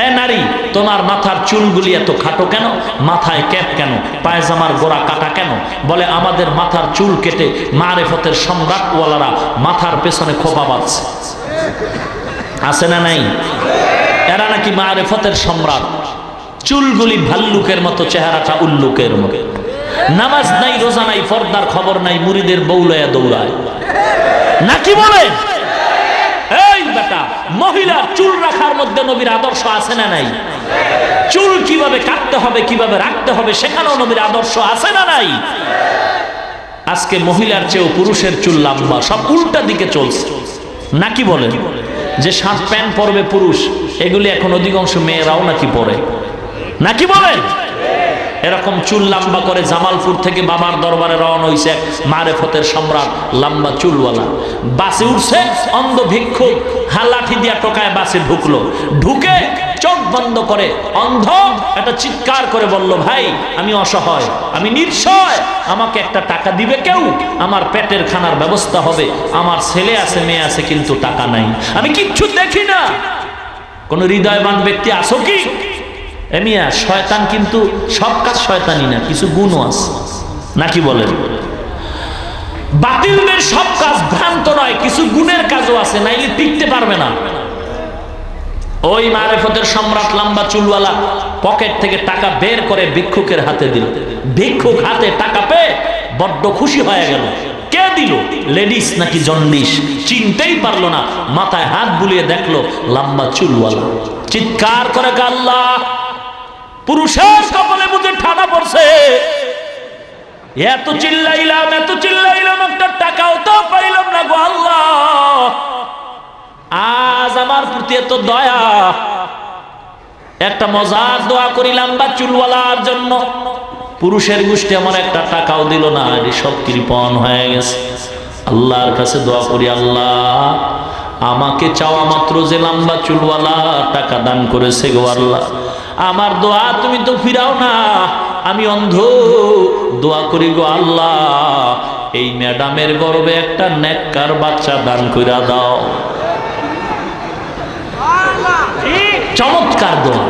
এ নারী, তোমার মাথার চুলগুলি এত খাটো কেন? মাথায় ক্যাপ কেন? পায়জামার গোড়া কাটা কেন? বলে, আমাদের মাথার চুল কেটে মারেফতের সম্রাটওয়ালারা মাথার পেছনে খোপা বাঁধছে। আছে না নাই? এরা নাকি মারেফতের সম্রাট। চুলগুলি ভাল্লুকের মতো, চেহারাটা উল্লুকের মতো। নামাজ নাই, রোজা নাই, পর্দার খবর নাই, মুরিদের বউলায়া দৌড়ায় নাকি বলে? এই বেটা, মহিলার চুল রাখার মধ্যে নবীর আদর্শ আছে না নাই? চুল কিভাবে কাটতে হবে, কিভাবে রাখতে হবে, সেখানেও নবীর আদর্শ আছে না নাই? আজকে মহিলার চেয়েও পুরুষের চুল লম্বা, সব উল্টা দিকে চলছে নাকি বলে? যে শার্ট প্যান্ট পরবে পুরুষ, এগুলি এখন অধিকাংশ মেয়েরাও নাকি পরে নাকি বলেন? এরকম চুল লম্বা করে জামালপুর থেকে বাবার দরবারে রওনা হইছে এক মারেফতের সম্রাট, লম্বা চুলওয়ালা। বাসে উঠছে, অন্ধ ভিক্ষুক হালাঠি দিয়া টোকায় বাসে ঢুকলো। ঢুকে চোখ বন্ধ করে অন্ধ একটা চিৎকার করে বলল, ভাই আমি অসহায়, আমি নিঃসহায়, আমাকে একটা টাকা দিবে কেউ? আমার পেটের খানার ব্যবস্থা হবে, আমার ছেলে আছে, মেয়ে আছে, কিন্তু টাকা নাই, আমি কিচ্ছু দেখি না। কোন হৃদয়বান ব্যক্তি আসো কি? এমিয়া, শয়তান কিন্তু সব কাজ শয়তানি না, কিছু গুণও আছে নাকি বলেন? বাতিলদের সব কাজ ভ্রান্ত নয়, কিছু গুণের কাজও আছে, নাইলে টিকতে পারবে না। ওই মারেফতের সম্রাট লম্বা চুলওয়ালা পকেট থেকে টাকা বের করে ভিক্ষুকের হাতে দিল। ভিক্ষুক হাতে টাকা পেয়ে বড্ড খুশি হয়ে গেল। কে দিল? লেডিস নাকি জন্ডিস চিনতেই পারলো না। মাথায় হাত বুলিয়ে দেখলো লম্বা চুলওয়ালা। চিৎকার করে, আল্লাহ, পুরুষের কপালে বুঝে ঠাডা পড়ছে, এত চিল্লাইলাম, এত চিল্লাইলাম, একটা টাকাও তো পাইলাম না গো আল্লাহ, আজ আমার প্রতি এত দয়া, একটা মজার দোয়া করিলাম বা চুলওয়ালার জন্য, পুরুষের গোষ্ঠী আমার একটা টাকাও দিল না, এটি সব কৃপণ হয়ে গেছে। আল্লাহর কাছে দোয়া করি, আল্লাহ আমাকে চাওয়া মাত্র যে লম্বা চুলওয়ালা টাকা দান করেছে গো আল্লাহ, আমার দোয়া তুমি তো ফিরাও না, আমি অন্ধ, দোয়া করি গো আল্লাহ, এই ম্যাডামের গর্ভে একটা নেককার বাচ্চা দান কইরা দাও। চমৎকার দোয়া।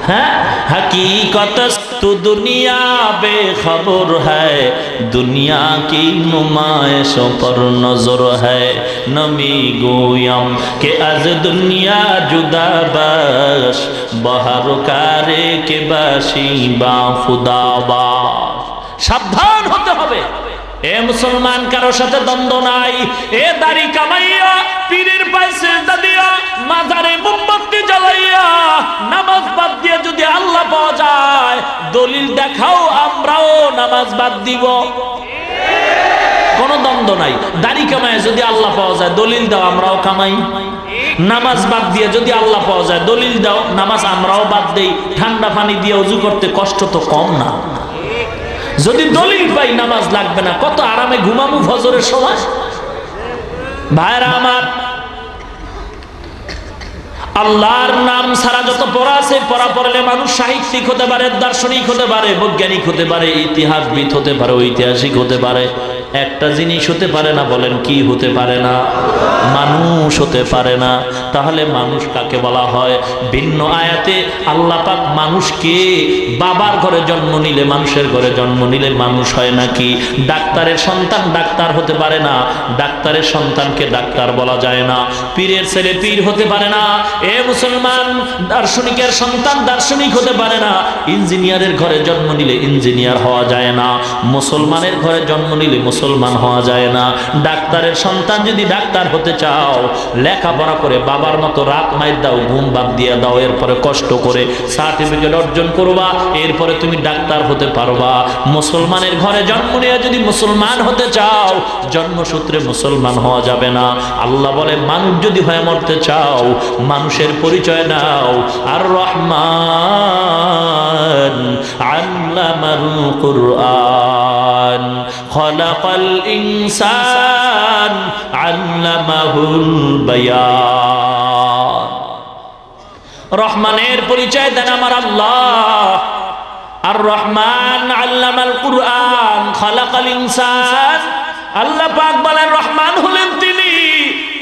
হ্যাঁ, हकीकत तो दुनिया बेखबर है, दुनिया की नुमाइशों पर नजर है, नमी गोयम के आज दुनिया जुदा बश, बहर कारे के बाशी बा खुदाबा। সাবধান হতে হবে। এ মুসলমান, কারো সাথে দ্বন্দ্ব নাই। এ দাড়ি কামাইয়া, পীরের পায়ে সিজদা দিয়া, মাজারে মোমবাতি জ্বালাইয়া, নামাজ বাদ দিয়ে যদি আল্লাহ পাওয়া যায়, দলিল দেখাও, আমরাও নামাজ বাদ দিব, কোনো দ্বন্দ্ব নাই। দাড়ি কামায় যদি আল্লাহ পাওয়া যায়, দলিল দাও, আমরাও কামাই। নামাজ বাদ দিয়ে যদি আল্লাহ পাওয়া যায়, দলিল দাও, নামাজ আমরাও বাদ দেই। ঠান্ডা পানি দিয়ে ওযু করতে কষ্ট তো কম না। যদি দলিল পাই, নামাজ লাগবে না, কত আরামে ঘুমামু ফজরের সময়। ভাইরা আমার, আল্লাহর নাম ছাড়া যত পড়া আছে, পড়া পড়লে মানুষ সাহিত্যিক হতে পারে, দার্শনিক হতে পারে, বৈজ্ঞানিক হতে পারে, ইতিহাসবিদ হতে পারে, ঐতিহাসিক হতে পারে, একটা জিনিস হতে পারে না, বলেন কি হতে পারে না? মানুষ হতে পারে না। তাহলে মানুষ কাকে বলা হয়? ভিন্ন আয়াতে আল্লাহ পাক মানুষকে বাবার ঘরে জন্ম নিলে, মানুষের ঘরে জন্ম নিলে মানুষ হয় নাকি? ডাক্তারের সন্তান ডাক্তার হতে পারে না, ডাক্তারের সন্তানকে ডাক্তার বলা যায় না। পীরের ছেলে পীর হতে পারে না। এ মুসলমান, দার্শনিকের সন্তান দার্শনিক হতে পারে না। ইঞ্জিনিয়ারের ঘরে জন্ম নিলে ইঞ্জিনিয়ার হওয়া যায় না। মুসলমানের ঘরে জন্ম নিলে মুসলমান হওয়া যায় না। ডাক্তারের সন্তান যদি ডাক্তার হতে চাও, লেখাপড়া করে বাবার মতো রাত মাইর দাও, ঘুম বাদ দিয়ে দাও, এরপরে কষ্ট করে সার্টিফিকেট অর্জন করবা, এরপরে তুমি ডাক্তার হতে পারবা। মুসলমানের ঘরে জন্ম নিয়ে যদি মুসলমান হতে চাও, জন্মসূত্রে মুসলমান হওয়া যাবে না। আল্লাহ বলে, মানুষ যদি হয়ে মরতে চাও, মানুষের পরিচয় নাও। আর রহমান আল্লামাল কুরআন, খলাকাল ইনসান আল্লামাহুল বায়ান। রহমানের পরিচয় দেন আমার আল্লাহ, আর রহমান আল্লামাল কুরআন খালাকাল ইনসান। আল্লাহ পাক বলেন রহমান হলেন তিনি,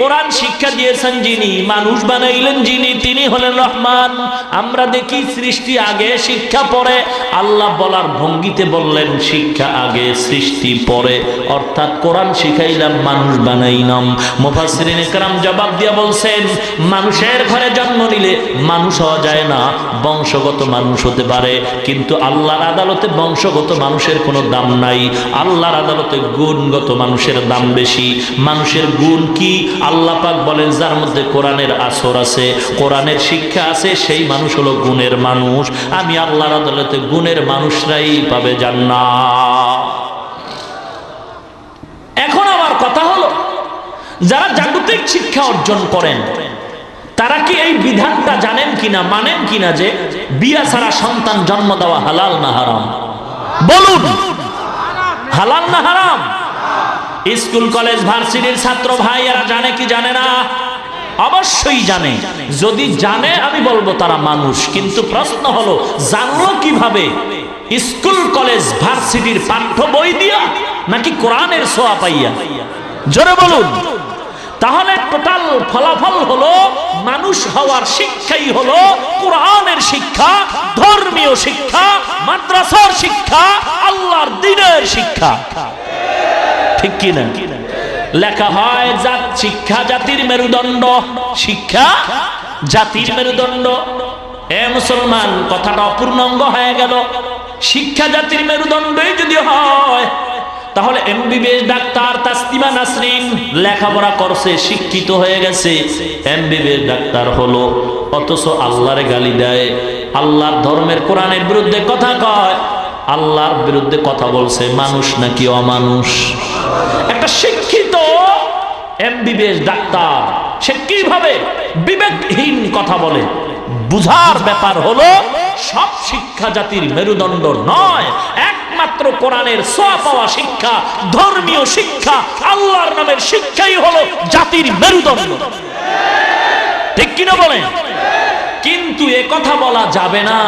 কোরআন শিক্ষা দিয়েছেন যিনি, মানুষ বানাইলেন যিনি, তিনি হলেন রহমান। আমরা দেখি সৃষ্টি আগে শিক্ষা পরে, আল্লাহ বলার ভঙ্গিতে বললেন শিক্ষা আগে সৃষ্টি পরে, অর্থাৎ কোরআন শিখাইলাম মানুষ বানাইলাম। মুফাসসিরিনে কেরাম জবাব দিয়ে বলছেন মানুষের ঘরে জন্ম নিলে মানুষ হওয়া যায় না, বংশগত মানুষ হতে পারে, কিন্তু আল্লাহর আদালতে বংশগত মানুষের কোনো দাম নাই। আল্লাহর আদালতে গুণগত মানুষের দাম বেশি। মানুষের গুণ কি? আল্লাহ পাক বলেন যার মধ্যে কোরআনের আসর আছে, কোরআনের শিক্ষা আছে, সেই মানুষ হলো গুণের মানুষ। আমি আল্লাহর আদালতে গুণের মানুষরাই পাবে জান্নাত। এখন আমার কথা হলো যারা জাগতিক শিক্ষা অর্জন করেন তারা কি এই বিধানটা জানেন কিনা, মানেন কিনা যে বিয়া ছাড়া সন্তান জন্ম দেওয়া হালাল না হারাম? বলুন, হালাল না হারাম? স্কুল কলেজ ভার্সিটির ছাত্র ভাইয়েরা জানে কি জানে না? অবশ্যই জানে। যদি জানে আমি বলবো তারা মানুষ, কিন্তু প্রশ্ন হলো জানলো কিভাবে? স্কুল কলেজ ভার্সিটির পাঠ্য বই দিয়া নাকি কোরআনের ছোঁয়া পাইয়া? জোরে বলুন। তাহলে টোটাল ফলাফল হলো মানুষ হওয়ার শিক্ষাই হলো কোরআনের শিক্ষা, ধর্মীয় শিক্ষা, মাদ্রাসার শিক্ষা, আল্লাহর দ্বীনের শিক্ষা। ঠিক কি না? লেখা হয় শিক্ষা জাতির মেরুদণ্ড, শিক্ষা জাতির মেরুদণ্ড। এ মুসলমান, কথাটা অপূর্ণাঙ্গ হয়ে গেল। শিক্ষা জাতির মেরুদণ্ডই যদি হয় তাহলে এমবিবিএস ডাক্তার তাসলিমা নাসরিন লেখাপড়া করছে, শিক্ষিত হয়ে গেছে, এমবিবিএস ডাক্তার হলো, অথচ আল্লাহরে গালি দেয়, আল্লাহর ধর্মের কোরআনের বিরুদ্ধে কথা কয়, আল্লাহর বিরুদ্ধে কথা বলছে। মানুষ নাকি অমানুষ? একটা শিক্ষিত এমবিবিএস ডাক্তার সে কিভাবে বিবেকহীন কথা বলে? বুঝার ব্যাপার হলো সব শিক্ষা জাতির মেরুদণ্ড নয়, একমাত্র কোরআনের ছোঁয়া পাওয়া শিক্ষা, ধর্মীয় শিক্ষা, আল্লাহর নামের শিক্ষাই হলো জাতির মেরুদণ্ড। ঠিক কিনা বলেন? কিন্তু এ কথা বলা যাবে না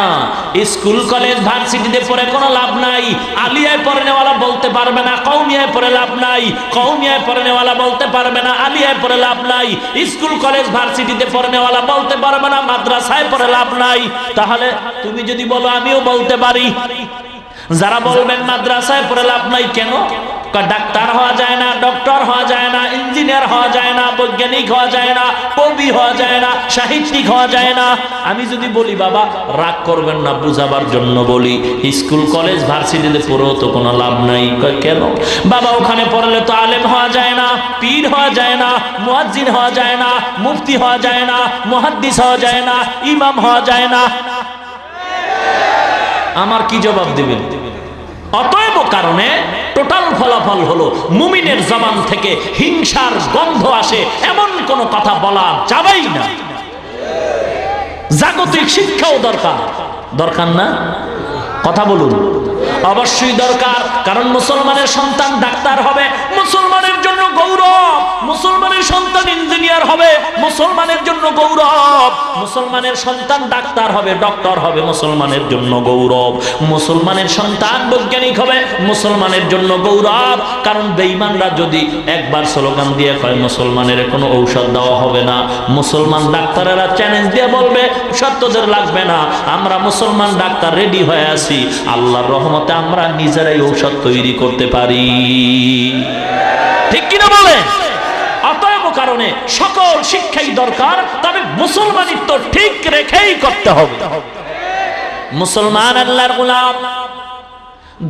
স্কুল কলেজ ভার্সিটিতে পড়ে কোনো লাভ নাই, আলিয়ায় পড়নেওয়ালা বলতে পারবে না কওমিয়ায় পড়ে লাভ নাই, কওমিয়ায় পড়নেওয়ালা বলতে পারবে না আলিয়ায় পড়ে লাভ নাই, স্কুল কলেজ ভার্সিটিতে পড়নেওয়ালা বলতে পারবে না মাদ্রাসায় পড়ে লাভ নাই। তাহলে তুমি যদি বলো আমিও বলতে পারি, যারা বলবেন মাদ্রাসায় পড়ে লাভ নাই কেন? ডাক্তার হওয়া যায় না, ডক্টর হওয়া যায় না, ইঞ্জিনিয়ার হওয়া যায় না, বৈজ্ঞানিক হওয়া যায় না, কবি হওয়া যায় না, সাহিত্যিক হওয়া যায় না। আমি যদি বলি বাবা রাগ করবেন না, বুঝাবার জন্য বলি, স্কুল কলেজ ভার্সিটিতে পড়েও তো কোনো লাভ নাই। কেন? বাবা ওখানে পড়লে তো আলেম হওয়া যায় না, পীর হওয়া যায় না, মুয়াজ্জিন হওয়া যায় না, মুফতি হওয়া যায় না, মুহাদ্দিস হওয়া যায় না, ইমাম হওয়া যায় না। আমার কি জবাব দিবেন? অতএব কারণে টোটাল ফলাফল হলো মুমিনের জবান থেকে হিংসার গন্ধ আসে এমন কোন কথা বলা যাবেই না। জাগতিক শিক্ষাও দরকার, দরকার না? কথা বলুন। অবশ্যই দরকার, কারণ মুসলমানের সন্তান ডাক্তার হবে, মুসলমানের জন্য গৌরব। মুসলমানের সন্তান ইঞ্জিনিয়ার হবে, মুসলমানের জন্য গৌরব। মুসলমানের সন্তান ডাক্তার হবে, ডক্টর হবে, মুসলমানের জন্য গৌরব। মুসলমানের সন্তান বৈজ্ঞানিক হবে, মুসলমানের জন্য গৌরব। কারণ বেঈমানরা যদি একবার স্লোগান দিয়ে কয় মুসলমানের কোনো ঔষধ দেওয়া হবে না, মুসলমান ডাক্তারেরা চ্যালেঞ্জ দিয়ে বলবে সত্যদের লাগবে না, আমরা মুসলমান ডাক্তার রেডি হয়ে আছি, আল্লাহর রহমতে আমরা নিজেরাই ঔষধ তৈরি করতে পারি। ঠিক কিনা বলে? অতএব কারণে সকল শিক্ষাই দরকার, তবে মুসলমানিত্ব ঠিক রেখেই করতে হবে। মুসলমান আল্লাহর গোলাম,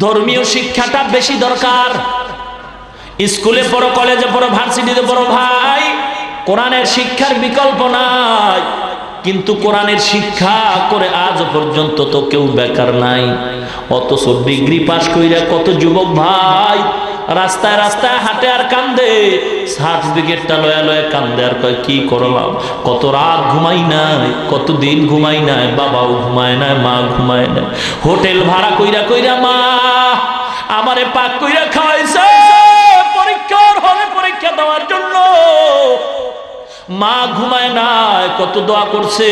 ধর্মীয় শিক্ষাটা বেশি দরকার। স্কুলে পড়ো, কলেজে পড়ো, ভার্সিটিতে পড়ো, ভাই কোরআনের শিক্ষার বিকল্প নাই। কিন্তু কোরআনের শিক্ষা করে আজ পর্যন্ত তো কেউ বেকার নাই। অথচ ডিগ্রি পাশ কইরা কত যুবক ভাই রাস্তায় রাস্তায় হাঁটে আর কান্দে, সার্টিফিকেটটা লয়া লয়া কান্দে আর কয় কি করলাম, কত রাত ঘুমাই নাই, কত দিন ঘুমাই নাই, বাবাও ঘুমায় নাই, মা ঘুমায় নাই, হোটেল ভাড়া কইরা কইরা মা আমারে পাক কইরা খাওয়াইছে পরীক্ষার হলে পরীক্ষা দেওয়ার জন্য। মা ঘুমায় নাই, কত দোয়া করছে,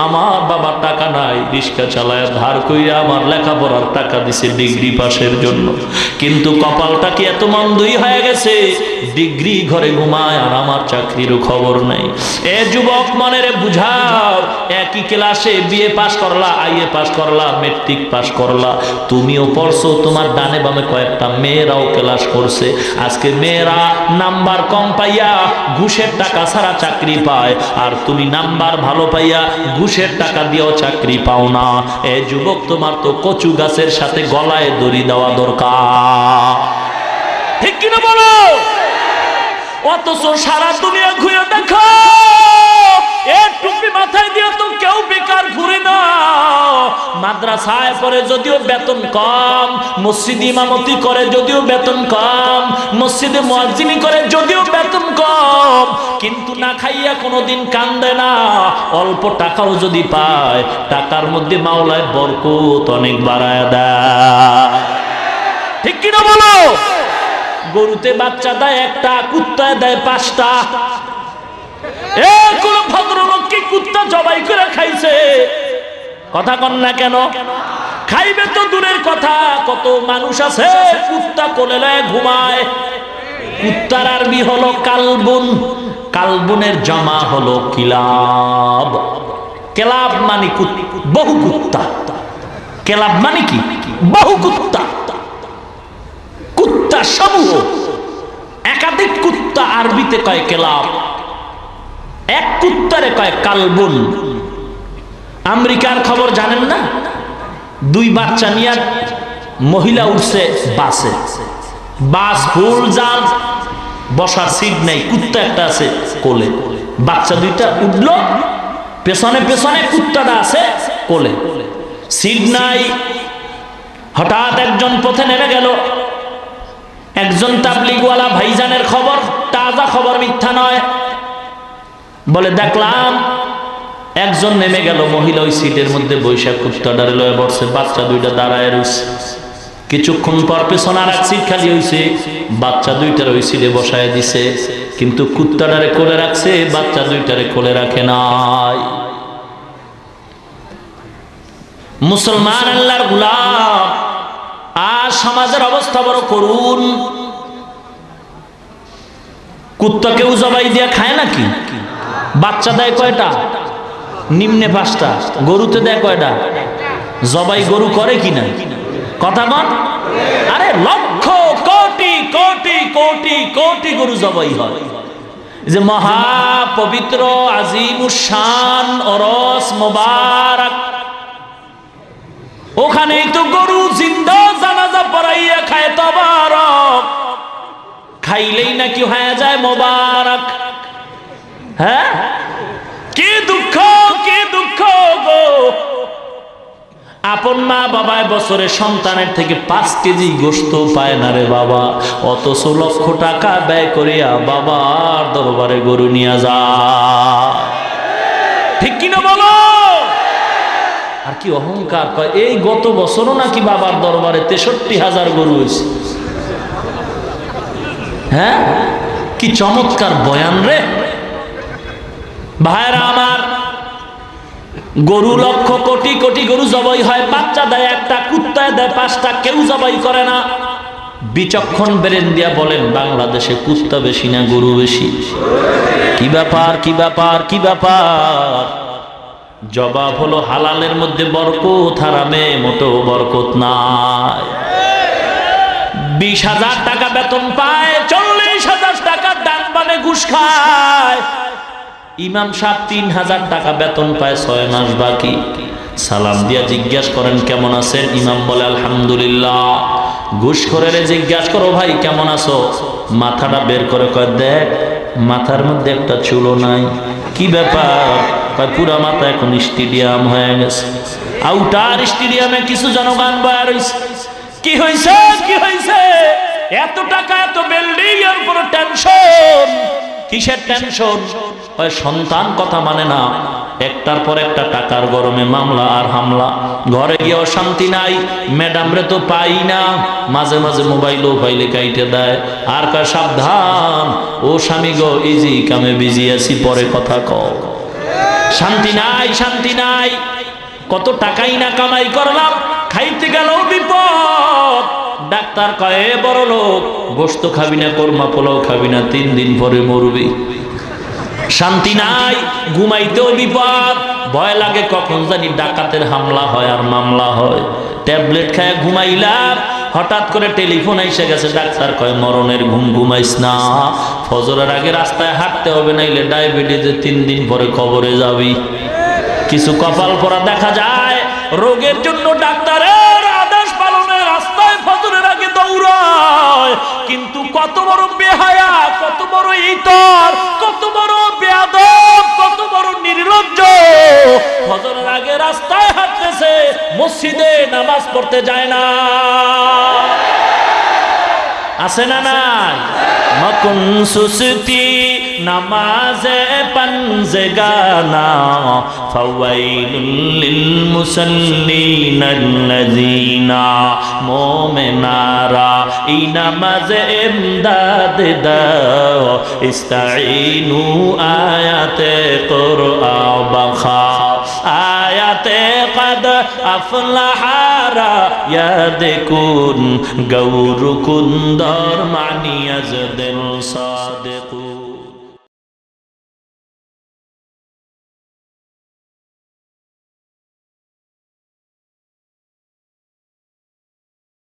আমার বাবার টাকা নাই, রিক্সা চালায় ধার কইরা আমার লেখাপড়ার টাকা দিছে ডিগ্রি পাসের জন্য, কিন্তু কপালটা কি এত মন্দই হয়ে গেছে, ডিগ্রি ঘরে ঘুমায় আর আমার চাকরিরও খবর নাই। এ যুবক মনেরে বুঝাও, একই ক্লাসে বিএ পাস করলা, আইএ পাস করলা, মেট্রিক পাস করলা, তুমিও পড়ছো, তোমার ডানে বামে কয়েকটা মেয়েরাও ক্লাস করছে। আজকে মেয়েরা নাম্বার কম পাইয়া ঘুষের টাকা ছাড়া চাকরি পায়, আর তুমি নাম্বার ভালো পাইয়া ঘুষের টাকা দিয়েও চাকরি পাও না। এ যুবক, তোমার তো কচু গাছের সাথে গলায় দড়ি দেওয়া দরকার, ঠিক কিনা বলো? অথচ সারা দুনিয়া ঘুরে দেখো, এর টুপি মাথায় দিয়ে তো কেউ বেকার ঘুরে না। মাদ্রাসায় পড়ে যদিও বেতন কম, মসজিদে ইমামতি করে যদিও বেতন কম, মসজিদে মুয়াজ্জিনি করে যদিও বেতন কম, কিন্তু না খাইয়া কোনোদিন কান্দে না। অল্প টাকাও যদি পায়, টাকার মধ্যে মাওলায় বরকত অনেক বাড়ায় দেয়, ঠিক কিনা বলো? গরুতে বাচ্চা দেয় একটা, কুত্তায় দেয় 5টা। কোন ভদ্রলোক কি কুত্তা জবাই করে খাইছে? কথা কন না কেন? খাইবে তো দূরের কথা, কত মানুষ আছে কুত্তা কোলে লয়ে ঘুমায়। কুত্তার আরবি হলো কালবুন, কালবুনের জমা হলো কিলাব। কেলাব মানে বহু কুত্তা, কেলাব মানে কি? বহু কুত্তা, কুত্তা সমূহ, একাধিক কুত্তা আরবিতে কয় কেলাব, এক কুত্তারে কয় কালবুন। আমেরিকার খবর জানেন না? 2 বাচ্চা নিয়ে মহিলা উঠছে বাসে, বাস ফুল জাম, বসার সিট নেই, কুত্তা একটা আছে কোলে, বাচ্চা 2টা উঠলো, পেছনে পেছনে কুত্তাটা আছে কোলে, সিট নাই। হঠাৎ একজন পথে নেমে গেল, একজন তাবলিগওয়ালা ভাইজানের খবর, তাজা খবর, মিথ্যা নয়, বলে দেখলাম একজন নেমে গেল, মহিলা ওই সিটের মধ্যে বৈশাখ কুত্তাটারে লয়ে বসছে, বাচ্চা 2টা দাঁড়ায় রয়েছে। কিছুক্ষণ পর পেছনে আর এক সিট খালি হয়েছে, বাচ্চা 2টার ওই সিটে বসায় দিছে, কিন্তু কুত্তাটারে কোলে রাখছে, বাচ্চা 2টারে কোলে রাখে নাই। মুসলমান আল্লাহর গোলাম, আর সমাজের অবস্থা বড় করুন। কুত্তা কেউ জবাই দিয়ে খায় নাকি? বাচ্চা দেয় কয়টা? নিম্নে 5টা। গরুতে দেয় কয়টা? জবাই গরু করে কিনা? কথা বল। আরে লক্ষ কোটি কোটি কোটি কোটি গরু জবাই হয়। যে মহা পবিত্র আজিমুশান ওরস মোবারক, ওখানেই তো গরু জিন্দা জানাজা পড়াইয়া খায় তবারক, খাইলেই নাকি হয়ে যায় মোবারক। হ্যাঁ, কি দুঃখ, কি দুঃখ গো! আপন মা বাবায় বছরে সন্তানের থেকে 5 কেজি গোশত পায় না রে বাবা, অথচ লক্ষ টাকা ব্যয় করিয়া বাবার দরবারে গরু নিয়ে যায়, ঠিক কিনা বলো? আর কি অহংকার! কয় এই গত বছরও নাকি বাবার দরবারে 63,000 গরু হয়েছে। হ্যাঁ, কি চমৎকার বয়ান রে ভাইরা আমার। গরু লক্ষ কোটি কোটি গরু জবাই হয়, বাচ্চা দেয় একটা, কুত্তায় দেয় 5টা, কেউ জবাই করে না। বিচক্ষণ ব্রেন দিয়া বলেন, বাংলাদেশে কুত্তা বেশি না গরু বেশি? কি ব্যাপার, কি ব্যাপার, কি ব্যাপার? জবাব হলো হালালের মধ্যে বরকত, হারামে মোটেও বরকত নাই। 20,000 টাকা বেতন পায়, 40,000 টাকা ডান বামে ঘুষ খায়। ইমাম সাহেব 3,000 টাকা বেতন পায়, 6 মাস বাকি। সালাম দিয়া জিজ্ঞাসা করেন কেমন আছেন, ইমাম বলে আলহামদুলিল্লাহ। ঘুষখোরেরে জিজ্ঞাসা করো ভাই কেমন আছো, মাথাটা বের করে কয় দেখ মাথার মধ্যে একটা চুলও নাই। কি ব্যাপার? কয় পুরা মাথা এখন স্টেডিয়াম হয়ে গেছে। আউটার স্টেডিয়ামে কিছু জনগণ বয়ার হইছে। কি হইছে, কি হইছে? এত টাকা, এত বিল্ডিং, এর পুরো টেনশন। কিসের টেনশন? সন্তান কথা মানে না, একটার পর একটা টাকার গরমে মামলা আর হামলা, ঘরে গিয়ে অশান্তি নাই, ম্যাডাম রে তো পাই না, মাঝে মাঝে মোবাইলও পাইলে কাইটে দেয়, আর কার সাবধান ও স্বামী গো ইজি কামে বিজি আছি পরে কথা কও। শান্তি নাই, শান্তি নাই, কত টাকাই না কামাই করলাম, খাইতে গেল বিপদ। ডাক্তার কয়ে বড় লোক, গোশত খাবি না, কোরমা পোলাও খাবি না, 3 দিন পরে মরবি। শান্তি নাই, ঘুমাইতেও বিপদ, ভয় লাগে কখন জানি ডাকাতের হামলা হয় আর মামলা হয়। ট্যাবলেট খায় ঘুমাইলাম, হঠাৎ করে টেলিফোন এসে গেছে, ডাক্তার কয় মরণের ঘুম ঘুমাইস না, ফজরের আগে রাস্তায় হাঁটতে হবে, নাইলে ডায়াবেটিসে 3 দিন পরে কবরে যাবি। কিছু কপাল পরা দেখা যায় রোগের জন্য ডাক্তারের আদেশ পালনে রাস্তায় ফজরের আগে দৌড়ায়, কিন্তু কত বড় বেহায়া, কত বড় ইতর, কত বড় বেয়াদব, কত বড় নির্লজ্জ, ফজরের আগে রাস্তায় হাঁটতেছে, মসজিদে নামাজ পড়তে যায় না। আছে না নাই? মকুন সুস্তি নামাজে পঞ্জগানা ফাওয়াইলুল লিল মুসাল্লিন আল্লাযিনা মুমিনারা এই নামাজে ইমদাদ দাও ইস্তাইনু আয়াতে কুরআন বাখা আয়াতে কদ আফলাহারা ইয়াদকুন গৌরকুন্দর মানিয়াজ দিল সাদিক।